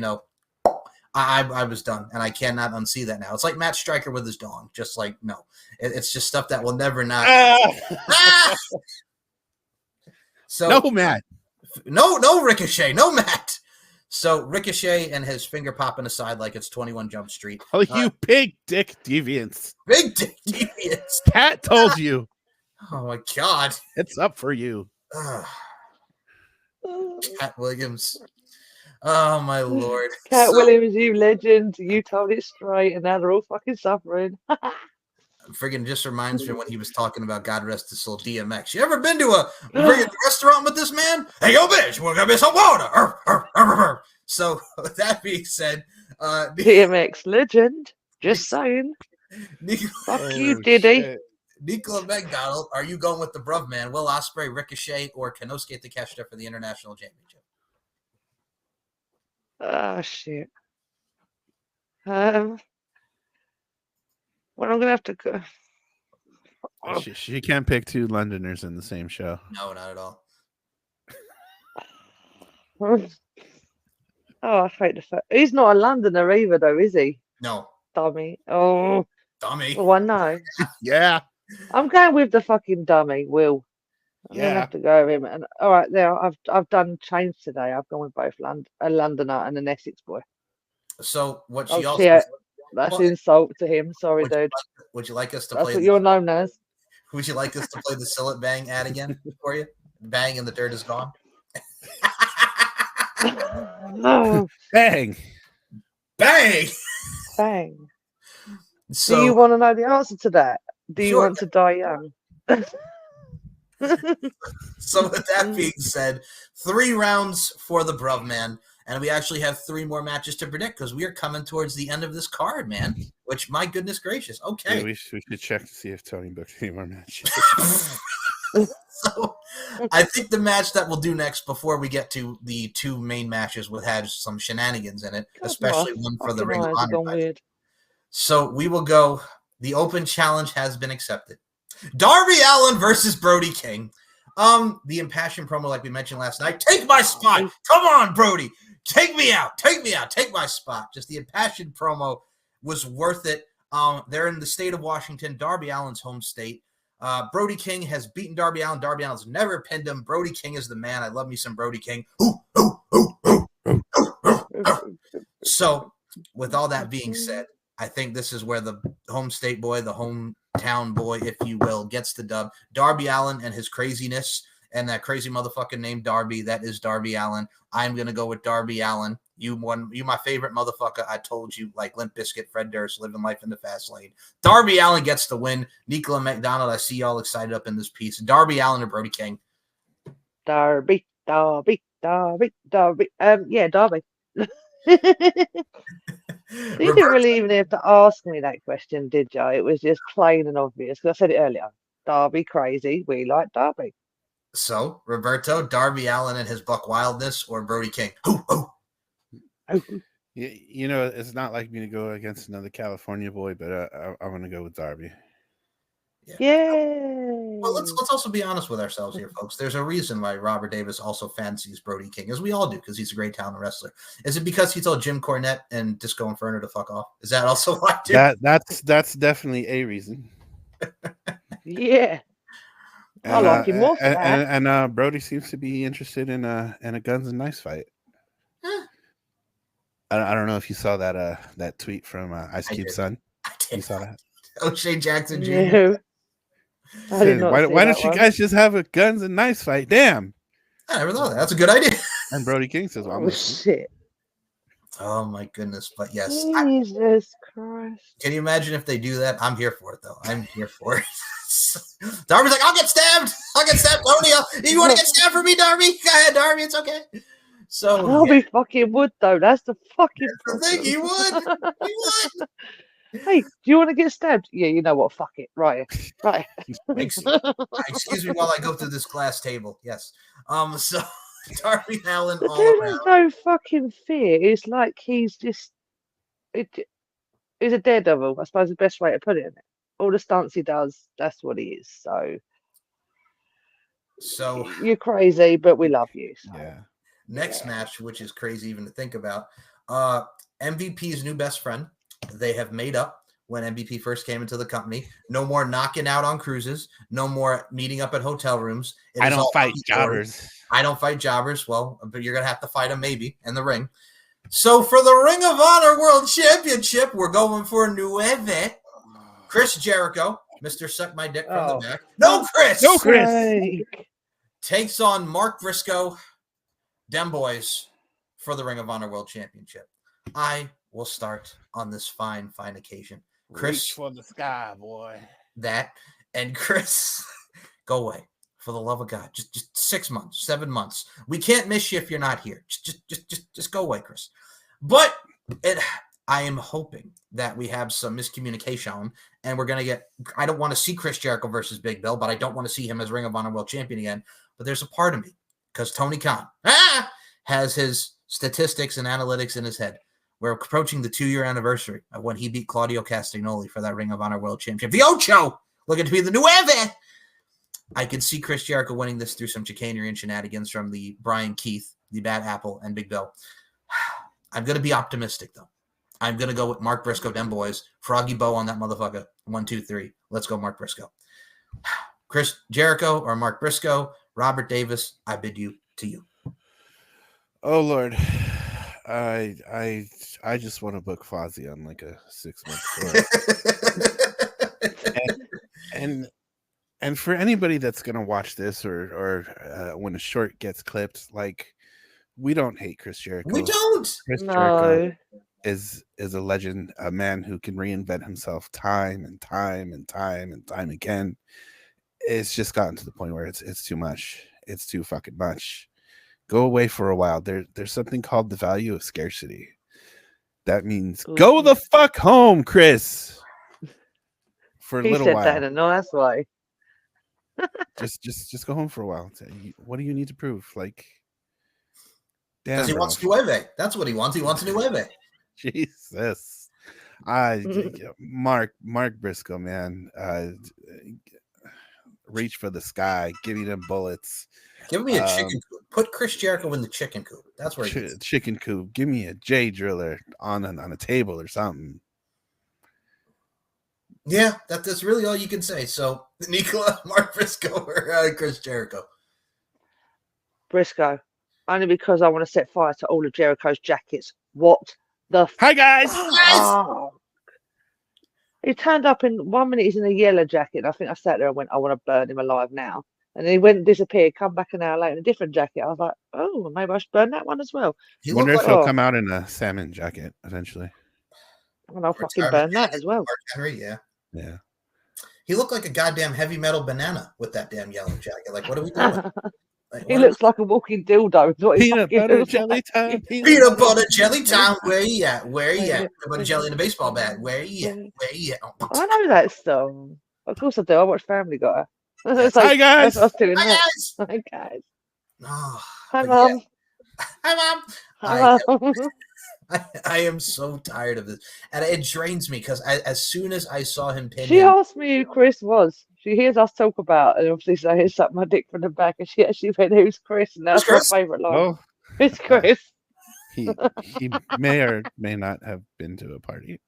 [SPEAKER 1] I was done. And I cannot unsee that now. It's like Matt Stryker with his dong. Just like, no. It's just stuff that will never not. So
[SPEAKER 2] no, Matt.
[SPEAKER 1] No, Ricochet. No, Matt. So Ricochet and his finger popping aside like it's 21 Jump Street.
[SPEAKER 2] Oh, you big dick deviants.
[SPEAKER 1] Big dick deviants.
[SPEAKER 2] Cat told you.
[SPEAKER 1] Oh, my God.
[SPEAKER 2] It's up for you.
[SPEAKER 1] Cat Williams. Oh my lord.
[SPEAKER 3] Cat
[SPEAKER 1] So,
[SPEAKER 3] Williams, you legend. You told it straight, and now they're all fucking suffering.
[SPEAKER 1] friggin' just reminds me when he was talking about God rest his soul, DMX. You ever been to a friggin' restaurant with this man? Hey, yo, bitch, we're gonna be some water. So with that being said,
[SPEAKER 3] DMX legend. Just saying. Fuck you, Diddy.
[SPEAKER 1] Nicola McDonald, are you going with the bruv man? Will Ospreay, Ricochet, or Kenosuke Takeshita for the International Championship?
[SPEAKER 3] Oh shit. Well, I'm gonna have to go.
[SPEAKER 2] She can't pick two Londoners in the same show.
[SPEAKER 1] No, not at all.
[SPEAKER 3] Oh, I hate the fact he's not a Londoner either, though, is he?
[SPEAKER 1] No.
[SPEAKER 3] Dummy. Oh,
[SPEAKER 1] Dummy.
[SPEAKER 3] well, I know.
[SPEAKER 2] Yeah.
[SPEAKER 3] I'm going with the fucking dummy, Will. I'm gonna have to go with him. And all right, there. I've done change today. I've gone with both a Londoner and an Essex boy.
[SPEAKER 1] So what
[SPEAKER 3] Oh
[SPEAKER 1] she also
[SPEAKER 3] shit, that's insult to him. Sorry, dude.
[SPEAKER 1] Would you like us to
[SPEAKER 3] That's
[SPEAKER 1] play?
[SPEAKER 3] what you're known as.
[SPEAKER 1] Would you like us to play the Sillet Bang ad again for you? Bang and the dirt is gone.
[SPEAKER 3] Oh,
[SPEAKER 2] Bang.
[SPEAKER 1] Bang.
[SPEAKER 3] bang.
[SPEAKER 1] So,
[SPEAKER 3] Do you want to know the answer to that? Do you
[SPEAKER 1] Sure.
[SPEAKER 3] want to die young?
[SPEAKER 1] So with that being said, 3 rounds for the bruv man, and we actually have 3 more matches to predict because we are coming towards the end of this card, man. Which, my goodness gracious, okay.
[SPEAKER 2] Yeah, we should check to see if Tony booked any more matches.
[SPEAKER 1] So I think the match that we'll do next before we get to the 2 main matches will have some shenanigans in it, especially one for the Ring of Honor match.
[SPEAKER 3] Weird.
[SPEAKER 1] So we will go. The open challenge has been accepted. Darby Allin versus Brody King. The impassioned promo, like we mentioned last night. Take my spot. Come on, Brody. Take me out. Take me out. Take my spot. Just the impassioned promo was worth it. They're in the state of Washington, Darby Allin's home state. Brody King has beaten Darby Allin. Darby Allin's never pinned him. Brody King is the man. I love me some Brody King. So, with all that being said, I think this is where the home state boy, the hometown boy, if you will, gets the dub. Darby Allin and his craziness and that crazy motherfucker named Darby. That is Darby Allin. I'm going to go with Darby Allin. You my favorite motherfucker. I told you, like Limp Bizkit, Fred Durst, living life in the fast lane. Darby Allin gets the win. Nicola McDonald, I see y'all excited up in this piece. Darby Allin or Brody King?
[SPEAKER 3] Darby. Yeah, Darby. You didn't really even have to ask me that question, did you? It was just plain and obvious. Because I said it earlier. Darby crazy. We like Darby.
[SPEAKER 1] So, Roberto, Darby Allin and his buck wildness or Brody King?
[SPEAKER 2] You know, it's not like me to go against another California boy, but I'm going to go with Darby.
[SPEAKER 3] Yay!
[SPEAKER 1] Well, let's also be honest with ourselves here, folks. There's a reason why Robert Davis also fancies Brody King, as we all do, because he's a great talent wrestler. Is it because he told Jim Cornette and Disco Inferno to fuck off? Is that also why?
[SPEAKER 2] That's definitely a reason.
[SPEAKER 3] Yeah. I like him more for that.
[SPEAKER 2] And Brody seems to be interested in a guns and knives fight. I don't know if you saw that tweet from Ice Cube's son. You saw that?
[SPEAKER 1] O'Shea Jackson Jr.
[SPEAKER 3] No.
[SPEAKER 2] Why don't you guys just have a guns and knives fight? Damn.
[SPEAKER 1] I never thought of that. That's a good idea.
[SPEAKER 2] And Brody King says, well,
[SPEAKER 3] Oh, shit.
[SPEAKER 1] Oh, my goodness. But yes.
[SPEAKER 3] Jesus Christ.
[SPEAKER 1] Can you imagine if they do that? I'm here for it, though. I'm here for it. Darby's like, I'll get stabbed. Tony, you want to get stabbed for me, Darby? Go ahead, Darby. It's okay. So
[SPEAKER 3] Darby fucking would, though. That's the fucking
[SPEAKER 1] the thing. He would. He would.
[SPEAKER 3] Hey, do you want to get stabbed? Yeah, you know what? Fuck it. Right.
[SPEAKER 1] Excuse me while I go through this glass table. Yes. So Darby Allin
[SPEAKER 3] But
[SPEAKER 1] all
[SPEAKER 3] there
[SPEAKER 1] around.
[SPEAKER 3] is no fucking fear. It's like he's just he's a daredevil, I suppose the best way to put it. All the stunts he does, that's what he is. So you're crazy, but we love you. So.
[SPEAKER 2] Yeah.
[SPEAKER 1] Next match, which is crazy even to think about. MVP's new best friend. They have made up when MVP first came into the company. No more knocking out on cruises. No more meeting up at hotel rooms.
[SPEAKER 2] I don't fight jobbers.
[SPEAKER 1] I don't fight jobbers. Well, but you're going to have to fight them maybe in the ring. So for the Ring of Honor World Championship, we're going for Nueve. Chris Jericho, Mr. Suck My Dick from the back. No, Chris. Takes on Mark Briscoe. Dem boys for the Ring of Honor World Championship. I will start on this fine occasion. Chris,
[SPEAKER 2] reach for the sky, boy.
[SPEAKER 1] That and Chris, go away. For the love of God, just 6 months, 7 months. We can't miss you if you're not here. Just go away, Chris. But I am hoping that we have some miscommunication, and we're gonna get. I don't want to see Chris Jericho versus Big Bill, but I don't want to see him as Ring of Honor World Champion again. But there's a part of me, because Tony Khan has his statistics and analytics in his head. We're approaching the 2-year anniversary of when he beat Claudio Castagnoli for that Ring of Honor World Championship. The Ocho, looking to be the Nueve. I can see Chris Jericho winning this through some chicanery and shenanigans from the Brian Keith, the Bad Apple, and Big Bill. I'm going to be optimistic, though. I'm going to go with Mark Briscoe, them boys. Froggy Bow on that motherfucker. 1, 2, 3. Let's go, Mark Briscoe. Chris Jericho or Mark Briscoe. Robert Davis, I bid you to you.
[SPEAKER 2] Oh, Lord. I just want to book Fozzy on like a 6-month tour. And for anybody that's gonna watch this or when a short gets clipped, like, we don't hate Chris Jericho.
[SPEAKER 1] We don't.
[SPEAKER 2] Chris Jericho is a legend, a man who can reinvent himself time and time again. It's just gotten to the point where it's too much. It's too fucking much. Go away for a while. There's something called the value of scarcity. That means go the fuck home, Chris. For a little while.
[SPEAKER 3] He said that in a nice way.
[SPEAKER 2] just go home for a while. What do you need to prove? Like, damn,
[SPEAKER 1] because he wants Nueve. That's what he wants. He wants a Nueve.
[SPEAKER 2] Jesus. Mark Briscoe, man. Reach for the sky. Give me them bullets.
[SPEAKER 1] Give me a chicken coop. Put Chris Jericho in the chicken coop. That's where
[SPEAKER 2] chicken coop. Give me a J driller on a table or something.
[SPEAKER 1] Yeah, that's really all you can say. So, Nicola, Mark Briscoe, or Chris Jericho?
[SPEAKER 3] Briscoe. Only because I want to set fire to all of Jericho's jackets. What the
[SPEAKER 2] Hi, guys!
[SPEAKER 3] Oh. He turned up in 1 minute, he's in a yellow jacket. I think I sat there and went, I want to burn him alive now. And then he went and disappeared, come back an hour later in a different jacket. I was like, oh, maybe I should burn that one as well.
[SPEAKER 2] I wonder if he'll come out in a salmon jacket eventually.
[SPEAKER 3] And I'll fucking burn that as well.
[SPEAKER 1] Mark Henry, yeah.
[SPEAKER 2] Yeah.
[SPEAKER 1] He looked like a goddamn heavy metal banana with that damn yellow jacket. Like, what are we doing? Like,
[SPEAKER 3] he looks like a walking dildo.
[SPEAKER 2] Peanut butter jelly time.
[SPEAKER 1] Peanut butter jelly time. Where you at? Where you at? Peanut butter jelly in a baseball bat. Where you at? Where you at?
[SPEAKER 3] I know that song. Of course I do. I watch Family Guy.
[SPEAKER 2] Like, hi, guys.
[SPEAKER 3] Hi, guys. Hi, guys.
[SPEAKER 1] Oh,
[SPEAKER 3] hi, Mom.
[SPEAKER 1] Yeah. Hi, Mom. I am so tired of this, and it drains me because as soon as I saw him pin,
[SPEAKER 3] she asked me who Chris was. She hears us talk about, and obviously say, "Here's suck my dick from the back," and she actually went, "Who's Chris?" And that's my favorite line. Oh, it's Chris.
[SPEAKER 2] He may or may not have been to a party.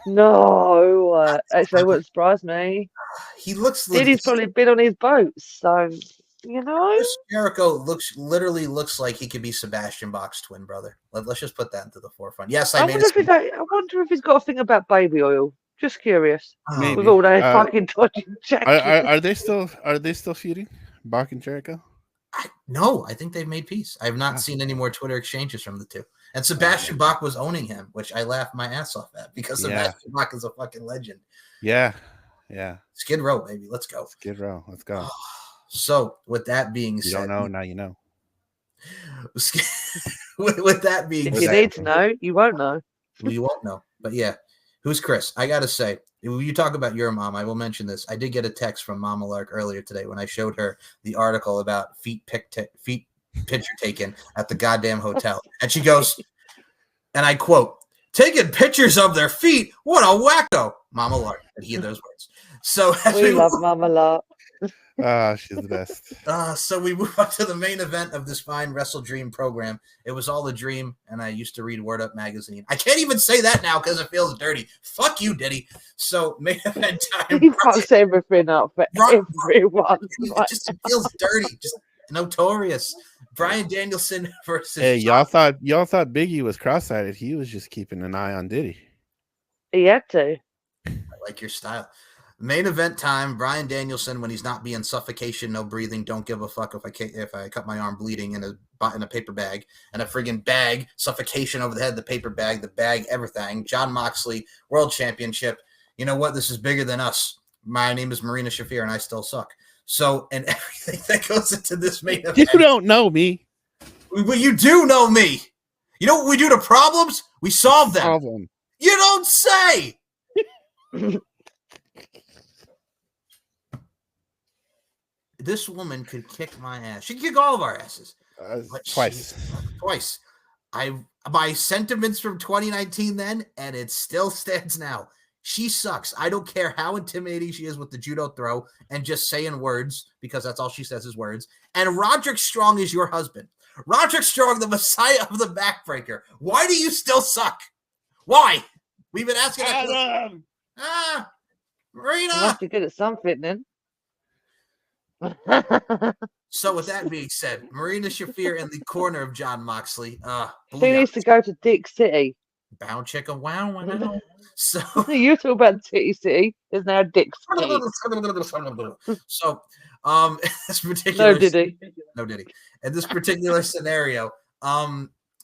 [SPEAKER 3] No, actually, it wouldn't surprise me.
[SPEAKER 1] He looks.
[SPEAKER 3] Diddy's probably been on his boat, so. You know,
[SPEAKER 1] Chris Jericho literally looks like he could be Sebastian Bach's twin brother. Let's just put that into the forefront. Yes, I wonder
[SPEAKER 3] if he's got a thing about baby oil. Just curious.
[SPEAKER 2] Maybe.
[SPEAKER 3] With all those fucking dodgy jackets.
[SPEAKER 2] Are they still feuding, Bach and Jericho?
[SPEAKER 1] No, I think they've made peace. I have not seen any more Twitter exchanges from the two. And Sebastian Bach was owning him, which I laughed my ass off at because Sebastian Bach is a fucking legend.
[SPEAKER 2] Yeah.
[SPEAKER 1] Skid Row, baby. Let's go.
[SPEAKER 2] Skid Row. Let's go.
[SPEAKER 1] So, with that being said,
[SPEAKER 2] you don't know, now you know.
[SPEAKER 1] with that being
[SPEAKER 3] said, if you need to know, you won't know.
[SPEAKER 1] You won't know. But yeah, who's Chris? I gotta say, when you talk about your mom, I will mention this. I did get a text from Mama Lark earlier today when I showed her the article about feet picture taken at the goddamn hotel, and she goes, and I quote, "Taking pictures of their feet? What a wacko!" Mama Lark, and hear those words. So
[SPEAKER 3] we love Mama Lark.
[SPEAKER 2] She's the best.
[SPEAKER 1] So we move on to the main event of this fine Wrestledream program. It was all a dream, and I used to read Word Up magazine. I can't even say that now because it feels dirty. Fuck you, Diddy. So main event time.
[SPEAKER 3] You fucks everything up for everyone.
[SPEAKER 1] It just feels dirty, just notorious. Bryan Danielson versus.
[SPEAKER 2] Hey, y'all thought Biggie was cross-eyed. He was just keeping an eye on Diddy.
[SPEAKER 3] He had to.
[SPEAKER 1] I like your style. Main event time. Bryan Danielson, when he's not being suffocation, no breathing, don't give a fuck if I cut my arm bleeding in a paper bag, and a friggin' bag, suffocation over the head, the paper bag, the bag, everything. Jon Moxley, World Championship. You know what? This is bigger than us. My name is Marina Shafir, and I still suck. So, and everything that goes into this main event.
[SPEAKER 2] You don't know me.
[SPEAKER 1] Well, you do know me. You know what we do to problems? We solve them. You don't say. This woman could kick my ass. She could kick all of our asses.
[SPEAKER 2] Twice.
[SPEAKER 1] My sentiments from 2019 then, and it still stands now. She sucks. I don't care how intimidating she is with the judo throw and just saying words, because that's all she says is words. And Roderick Strong is your husband. Roderick Strong, the messiah of the backbreaker. Why do you still suck? Why? We've been asking that. Marina.
[SPEAKER 3] You must be good at something then.
[SPEAKER 1] So with that being said, Marina Shafir in the corner of Jon Moxley.
[SPEAKER 3] She needs to go to Dick City.
[SPEAKER 1] Bow chicka wow. So
[SPEAKER 3] you talk about Titty City. There's now Dick City.
[SPEAKER 1] So this particular
[SPEAKER 3] No diddy.
[SPEAKER 1] In this particular scenario,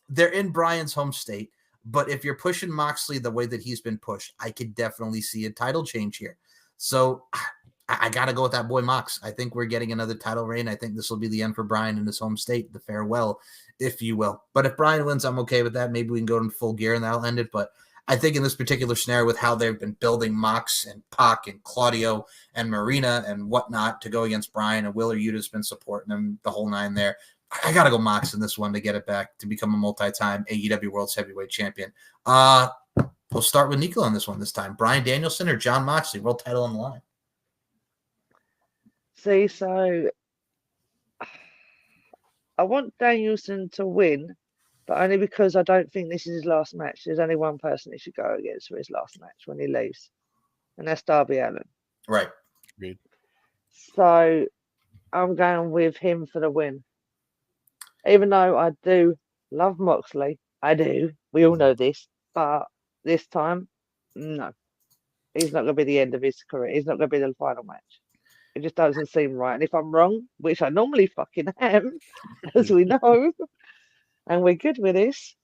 [SPEAKER 1] they're in Bryan's home state, but if you're pushing Moxley the way that he's been pushed, I could definitely see a title change here. So I got to go with that boy Mox. I think we're getting another title reign. I think this will be the end for Bryan in his home state, the farewell, if you will. But if Bryan wins, I'm okay with that. Maybe we can go in full gear and that'll end it. But I think in this particular scenario, with how they've been building Mox and Pac and Claudio and Marina and whatnot to go against Bryan, and Willer Yuta's been supporting him the whole nine there. I got to go Mox in this one to get it back, to become a multi-time AEW World's Heavyweight Champion. We'll start with Nico on this one this time. Bryan Danielson or Jon Moxley, world title on the line?
[SPEAKER 3] See, so I want Danielson to win, but only because I don't think this is his last match. There's only one person he should go against for his last match when he leaves, and that's Darby Allin.
[SPEAKER 1] Right.
[SPEAKER 2] Agreed.
[SPEAKER 3] So I'm going with him for the win. Even though I do love Moxley, I do. We all know this, but this time, no. He's not going to be the end of his career. He's not going to be the final match. It just doesn't seem right. And if I'm wrong, which I normally fucking am, as we know, and we're good with this,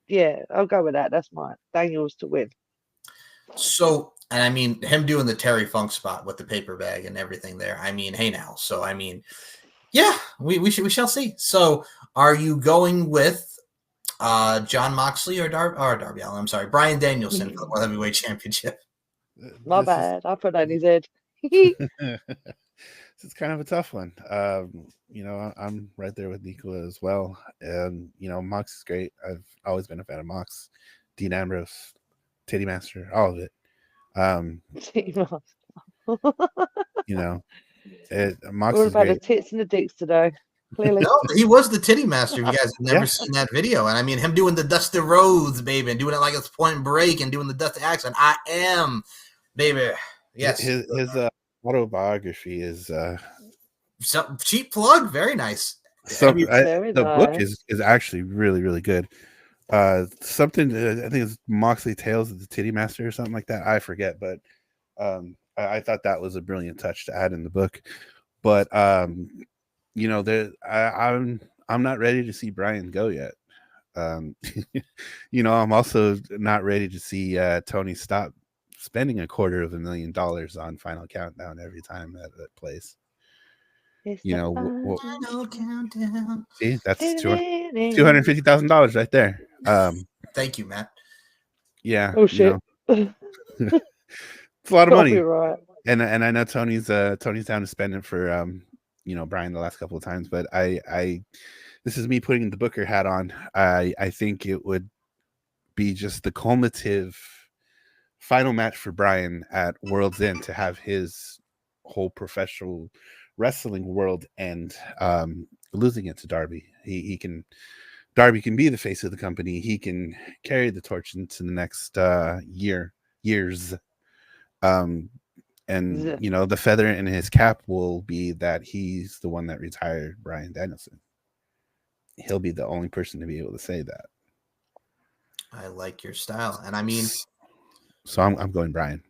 [SPEAKER 3] yeah, I'll go with that. That's mine. Daniels to win.
[SPEAKER 1] So, and I mean, him doing the Terry Funk spot with the paper bag and everything there. I mean, hey now. So, I mean, yeah, we shall see. So, are you going with Jon Moxley or Darby Allin? I'm sorry, Bryan Danielson for the World Heavyweight Championship.
[SPEAKER 3] My bad. I put that in his head.
[SPEAKER 2] This is kind of a tough one. I'm right there with Nicola as well. And Mox is great. I've always been a fan of Mox, Dean Ambrose, Titty Master, all of it. Mox
[SPEAKER 3] We're
[SPEAKER 2] is
[SPEAKER 3] about
[SPEAKER 2] great.
[SPEAKER 3] the tits and the dicks today. Clearly,
[SPEAKER 1] no, he was the Titty Master. If you guys have never seen that video, and I mean him doing the Dusty Rhodes, baby, and doing it like it's Point Break, and doing the Dusty accent. I am, baby. Yes,
[SPEAKER 2] his autobiography is
[SPEAKER 1] so cheap plug. Very nice.
[SPEAKER 2] The book is actually really, really good. Something I think it's Moxley Tales of the Titty Master or something like that. I forget, but I thought that was a brilliant touch to add in the book. But I'm not ready to see Bryan go yet. I'm also not ready to see Tony stop spending $250,000 on Final Countdown every time that plays.
[SPEAKER 1] Final Countdown.
[SPEAKER 2] See, that's $250,000 right there.
[SPEAKER 1] Thank you, Matt.
[SPEAKER 2] Yeah.
[SPEAKER 3] Oh shit.
[SPEAKER 2] It's a lot of money.
[SPEAKER 3] Right.
[SPEAKER 2] And I know Tony's down to spend it for Bryan the last couple of times, but I this is me putting the Booker hat on. I think it would be just the cumulative final match for Bryan at World's End to have his whole professional wrestling world end, losing it to Darby. Darby can be the face of the company. He can carry the torch into the next years. The feather in his cap will be that he's the one that retired Bryan Danielson. He'll be the only person to be able to say that.
[SPEAKER 1] I like your style, and I mean,
[SPEAKER 2] so I'm going Bryan.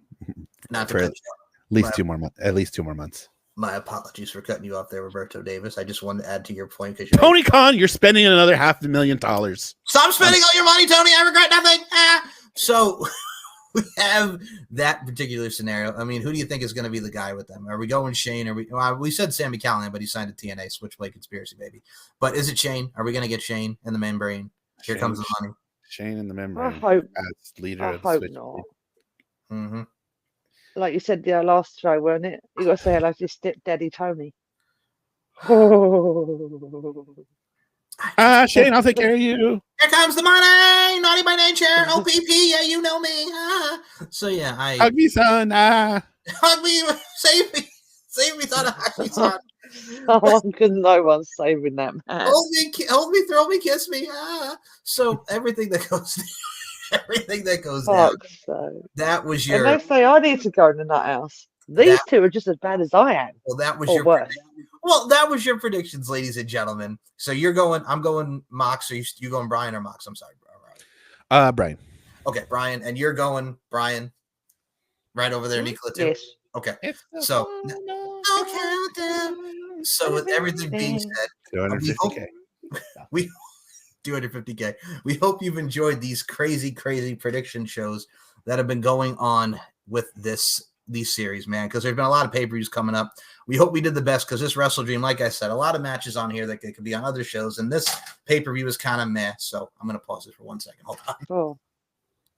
[SPEAKER 1] Not to
[SPEAKER 2] for
[SPEAKER 1] cut
[SPEAKER 2] at
[SPEAKER 1] you off.
[SPEAKER 2] least 2 more months. At least 2 more months.
[SPEAKER 1] My apologies for cutting you off there, Roberto Davis. I just wanted to add to your point because
[SPEAKER 2] Tony Khan, you're spending another $500,000.
[SPEAKER 1] Stop spending all your money, Tony. I regret nothing. So we have that particular scenario. I mean, who do you think is going to be the guy with them? Are we going Shane? We said Sami Callihan, but he signed a TNA Switchblade Conspiracy baby. But is it Shane? Are we going to get Shane in the membrane? Here comes the money.
[SPEAKER 2] Shane in the membrane.
[SPEAKER 3] I hope.
[SPEAKER 2] As leader
[SPEAKER 3] I
[SPEAKER 2] of the
[SPEAKER 3] hope
[SPEAKER 2] Switchblade.
[SPEAKER 3] not.
[SPEAKER 1] Mm-hmm.
[SPEAKER 3] Like you said, the last show, weren't it? You got to say hello to stepdaddy Tony.
[SPEAKER 2] Shane, I'll take care of you.
[SPEAKER 1] Here comes the money. Naughty by nature. OPP. Yeah, you know me. So yeah,
[SPEAKER 2] hug me, son.
[SPEAKER 1] Hug me. Save me. Save me, son. Hug me, son.
[SPEAKER 3] No one's saving that man.
[SPEAKER 1] Hold me, throw me, kiss me. So everything that goes down.
[SPEAKER 3] So.
[SPEAKER 1] That was your.
[SPEAKER 3] And they say I need to go in the nut house. These two are just as bad as I am.
[SPEAKER 1] Well, that was
[SPEAKER 3] worse.
[SPEAKER 1] That was your predictions, ladies and gentlemen. So you're going. I'm going Mox. Or you going Brian or Mox? I'm sorry,
[SPEAKER 2] Brian.
[SPEAKER 1] Okay, Brian, and you're going Brian. Right over there, Nicola too.
[SPEAKER 3] Yes.
[SPEAKER 1] Okay. So with everything being said,
[SPEAKER 2] 250K.
[SPEAKER 1] We 250K. We hope you've enjoyed these crazy prediction shows that have been going on with these series, man, because there's been a lot of pay-per-views coming up. We hope we did the best because this Wrestledream, like I said, a lot of matches on here that could be on other shows, and this pay-per-view is kind of meh. So I'm going to pause it for 1 second. Hold on.
[SPEAKER 3] Oh,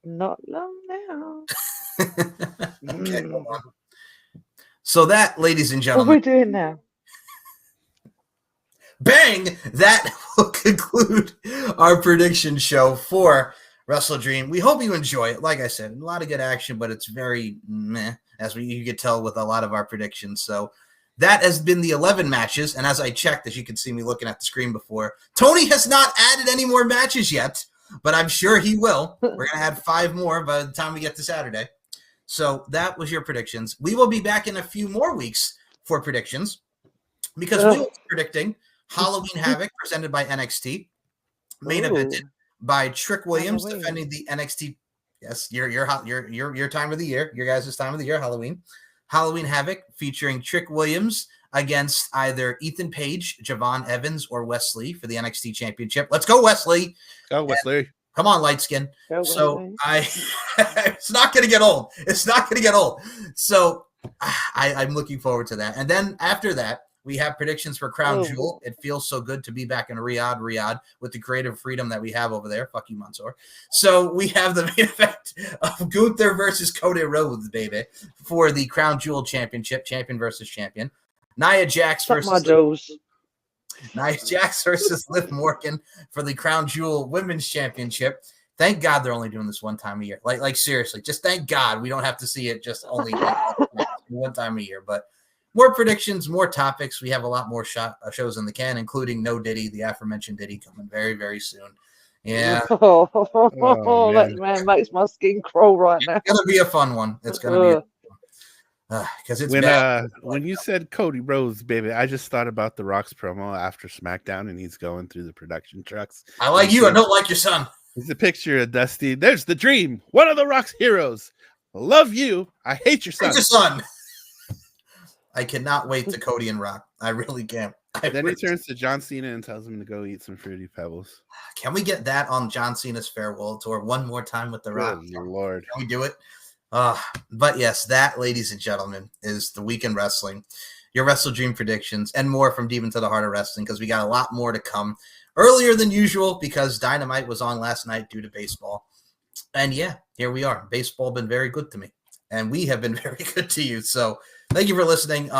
[SPEAKER 3] not long now.
[SPEAKER 1] Okay, hold on. So that, ladies and gentlemen,
[SPEAKER 3] what are we doing now?
[SPEAKER 1] Bang! That will conclude our prediction show for Wrestledream. We hope you enjoy it. Like I said, a lot of good action, but it's very meh, as you could tell with a lot of our predictions. So that has been the 11 matches. And as I checked, as you can see me looking at the screen before, Tony has not added any more matches yet, but I'm sure he will. We're going to add 5 more by the time we get to Saturday. So that was your predictions. We will be back in a few more weeks for predictions because we will be predicting Halloween Havoc presented by NXT, main evented by Trick Williams, defending the NXT. Yes, your time of the year, your guys' time of the year, Halloween Havoc featuring Trick Williams against either Ethan Page, Javon Evans, or Wesley for the NXT Championship. Let's go, Wesley.
[SPEAKER 2] Go, Wesley.
[SPEAKER 1] Come on, light skin. So it's not going to get old. It's not going to get old. So I'm looking forward to that. And then after that, we have predictions for Crown Jewel. It feels so good to be back in Riyadh, with the creative freedom that we have over there. Fuck you, Mansoor. So we have the main event of Gunther versus Cody Rhodes, baby, for the Crown Jewel Championship, champion versus champion. Nia Jax versus Liv Morgan for the Crown Jewel Women's Championship. Thank God they're only doing this one time a year. Like seriously, just thank God we don't have to see it just only one time a year. But more predictions, more topics. We have a lot more shows in the can, including No Diddy, the aforementioned Diddy, coming very, very soon. Yeah.
[SPEAKER 3] That man makes my skin crawl right now.
[SPEAKER 1] It's gonna be a fun one. It's gonna be because it's bad.
[SPEAKER 2] When you said Cody Rhodes, baby, I just thought about The Rock's promo after SmackDown, and he's going through the production trucks.
[SPEAKER 1] I like you. I don't like your son.
[SPEAKER 2] It's a picture of Dusty. There's the Dream, one of The Rock's heroes. Love you. I hate your son.
[SPEAKER 1] I cannot wait to Cody and Rock. I really can't.
[SPEAKER 2] Then he turns to John Cena and tells him to go eat some Fruity Pebbles.
[SPEAKER 1] Can we get that on John Cena's farewell tour one more time with The Rock?
[SPEAKER 2] Oh, Lord.
[SPEAKER 1] Can we do it? But yes, that, ladies and gentlemen, is the Weekend Wrestling. Your Wrestledream predictions and more from Deep into the Heart of Wrestling, because we got a lot more to come earlier than usual because Dynamite was on last night due to baseball. And yeah, here we are. Baseball been very good to me, and we have been very good to you. So thank you for listening.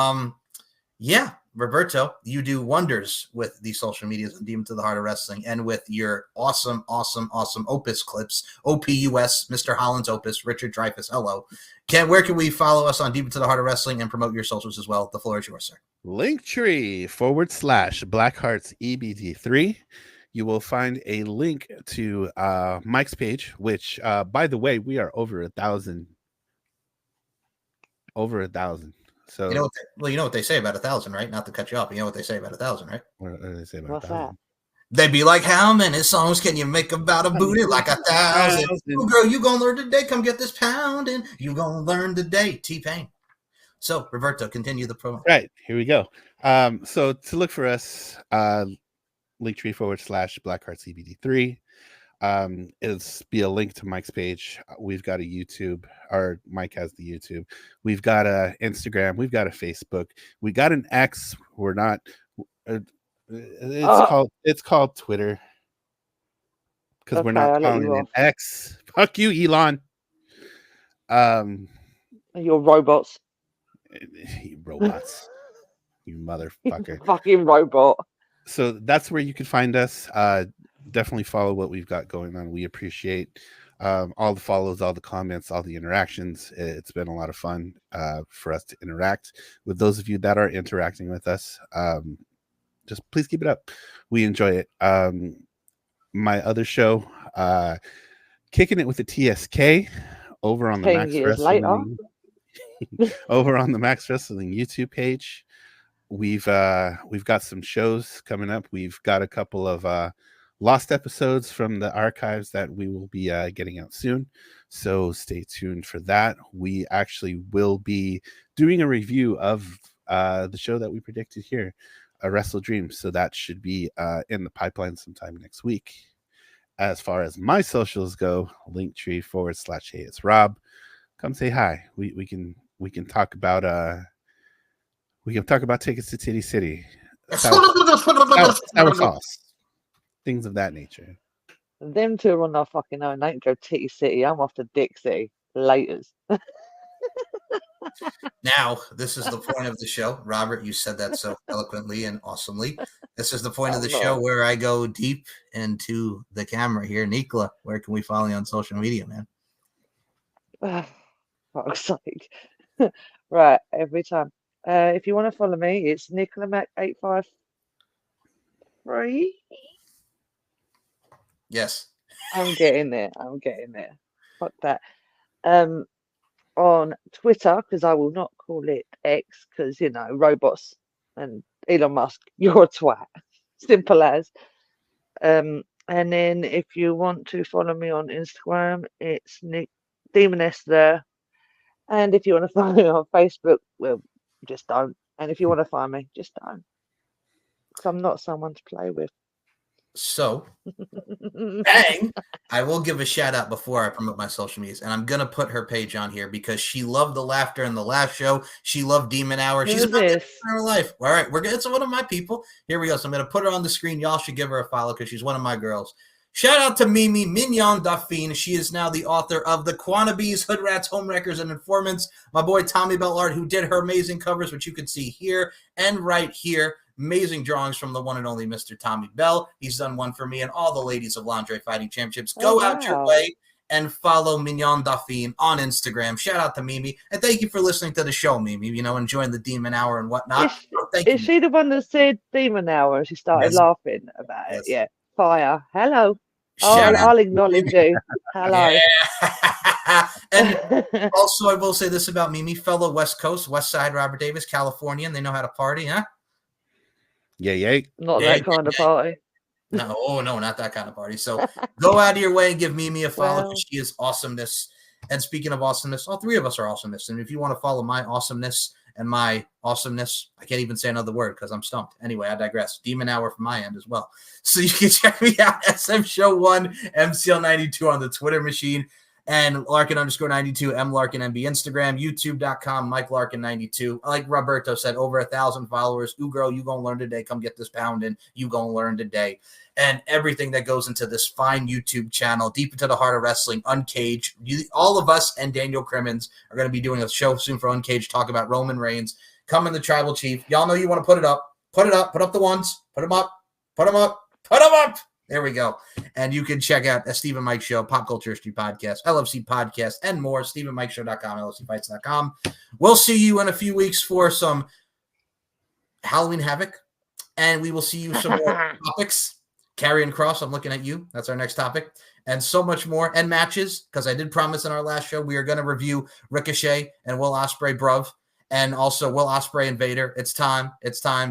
[SPEAKER 1] Yeah, Roberto, you do wonders with the social medias and Deep into the Heart of Wrestling, and with your awesome Opus clips, OPUS, Mr. Holland's Opus, Richard Dreyfuss, hello. Where can we follow us on Deep into the Heart of Wrestling and promote your socials as well? The floor is yours, sir. Linktree/BlackHeartsEBD3. You will find a link to Mike's page, which, by the way, we are over 1,000. Over 1,000. So you know what they say about 1,000, right? Not to cut you off. You know what they say about 1,000, right?
[SPEAKER 2] What do they say about
[SPEAKER 3] What's
[SPEAKER 2] 1,000?
[SPEAKER 1] They'd be like, how many songs can you make about a booty? Like 1,000. Oh, girl, you gonna learn today. Come get this pounding. You gonna learn today. T-Pain. So, Roberto, continue the promo.
[SPEAKER 2] Right, here we go. So to look for us, linktree/BlackHeartCBD3. It'll be a link to Mike's page. We've got a YouTube, or Mike has the YouTube. We've got a Instagram. We've got a Facebook. We got an X. We're not. It's called Twitter because we're not calling it X. Fuck you, Elon.
[SPEAKER 3] Your robots.
[SPEAKER 2] You robots. You motherfucker.
[SPEAKER 3] Fucking robot.
[SPEAKER 2] So that's where you can find us. Definitely follow what we've got going on. We appreciate all the follows, all the comments, all the interactions. It's been a lot of fun for us to interact with those of you that are interacting with us. Just please keep it up. We enjoy it. My other show, Kicking It with the TSK, over on the Max Wrestling. Over on the Max Wrestling YouTube page. We've got some shows coming up. We've got a couple of lost episodes from the archives that we will be getting out soon. So stay tuned for that. We actually will be doing a review of the show that we predicted here, Wrestledream. So that should be in the pipeline sometime next week. As far as my socials go, linktree/hey it's Rob. Come say hi. We can talk about tickets to Titty City, sour sauce, things of that nature.
[SPEAKER 3] Them two are on their fucking own. They can go Titty City. I'm off to Dick City. Laters.
[SPEAKER 1] Now, this is the point of the show. Robert, you said that so eloquently and awesomely. This is the point of the show where I go deep into the camera here. Nikla, where can we follow you on social media, man?
[SPEAKER 3] Fuck's sake. Right, every time. If you want to follow me, it's NicolaMac853.
[SPEAKER 1] Yes.
[SPEAKER 3] I'm getting there. Fuck that. On Twitter, because I will not call it X, because, you know, robots and Elon Musk, you're a twat. Simple as. And then if you want to follow me on Instagram, it's Demoness there. And if you want to follow me on Facebook, well, just don't. And if you want to find me, just don't. Because I'm not someone to play with.
[SPEAKER 1] So, bang, I will give a shout out before I promote my social medias, and I'm going to put her page on here because she loved the laughter in the last show. She loved Demon Hour. She's about to in her life. All right, it's one of my people. Here we go. So I'm going to put her on the screen. Y'all should give her a follow because she's one of my girls. Shout out to Mimi Mignon Dauphine. She is now the author of The Quannabees, Hood Rats, Homewreckers, and Informants. My boy Tommy Bellard, who did her amazing covers, which you can see here and right here. Amazing drawings from the one and only Mr. Tommy Bell. He's done one for me and all the ladies of Lingerie Fighting Championships. Go out your way and follow Mignon Dauphine on Instagram. Shout out to Mimi. And thank you for listening to the show, Mimi. You know, enjoying the Demon Hour and whatnot.
[SPEAKER 3] Is she the one that said Demon Hour and she started laughing about it? Yeah. Fire. Hello. I'll acknowledge you. Hello.
[SPEAKER 1] Yeah. And also, I will say this about Mimi, fellow West Coast, West Side Robert Davis, Californian. They know how to party, huh?
[SPEAKER 2] Yeah.
[SPEAKER 3] Not that kind of party.
[SPEAKER 1] No, not that kind of party. So go out of your way and give Mimi a follow because she is awesomeness. And speaking of awesomeness, all three of us are awesomeness. And if you want to follow my awesomeness and my awesomeness, I can't even say another word because I'm stumped. Anyway, I digress. Demon Hour from my end as well. So you can check me out, SM Show 1, MCL92 on the Twitter machine. And Larkin_92, MLarkinMB, Instagram, YouTube.com, Mike Larkin92. Like Roberto said, over 1,000 followers. Ooh, girl, you gonna learn today. Come get this pound in. You gonna learn today. And everything that goes into this fine YouTube channel, deep into the heart of wrestling, Uncaged. All of us and Daniel Crimmins are going to be doing a show soon for Uncaged, talk about Roman Reigns. Come in the Tribal Chief. Y'all know you want to put it up. Put it up. Put up the ones. Put them up. Put them up. Put them up. There we go. And you can check out a Stephen Mike Show, Pop Culture History Podcast, LFC Podcast, and more. StephenMikeShow.com, LFCFights.com. We'll see you in a few weeks for some Halloween Havoc. And we will see you some more topics. Karrion Kross, I'm looking at you. That's our next topic. And so much more. And matches, because I did promise in our last show we are going to review Ricochet and Will Ospreay Bruv. And also Will Ospreay and Vader. It's time.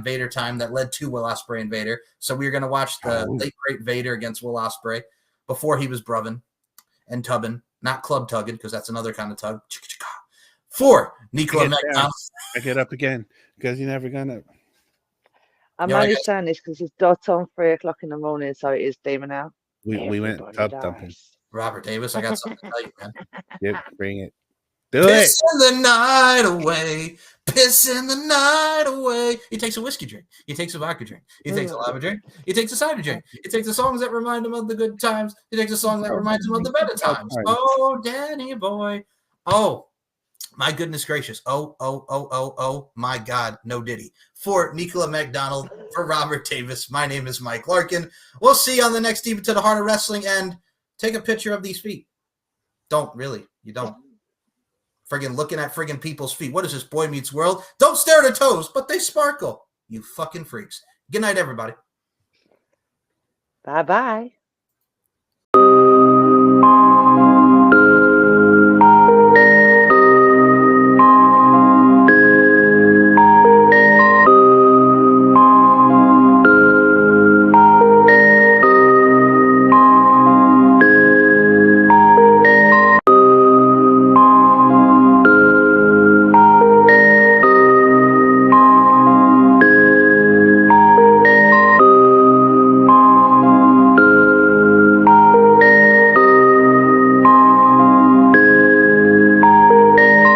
[SPEAKER 1] Vader time. That led to Will Ospreay and Vader. So we're going to watch the late great Vader against Will Ospreay before he was bruvin' and tubbin', not club tugging, because that's another kind of tug. For Nicola McDonald.
[SPEAKER 2] I get up again because you're never gonna.
[SPEAKER 3] I'm only saying this because it's dot on 3 o'clock in the morning, so it is demon out.
[SPEAKER 2] We went tub dumping.
[SPEAKER 1] Robert Davis, I got something to tell you, man.
[SPEAKER 2] Yep, bring it. Do
[SPEAKER 1] Pissing the night away. Pissing the night away. He takes a whiskey drink. He takes a vodka drink. He takes a lava drink. He takes a cider drink. He takes the songs that remind him of the good times. He takes a song that reminds him of the better times. Oh, Danny boy. Oh, my goodness gracious. Oh, my God. No Diddy. For Nicola McDonald, for Robert Davis, my name is Mike Larkin. We'll see you on the next Deep Into the Heart of Wrestling, and take a picture of these feet. Don't really. You don't. Friggin' looking at friggin' people's feet. What is this, Boy Meets World? Don't stare at her toes, but they sparkle. You fucking freaks. Good night, everybody.
[SPEAKER 3] Bye-bye.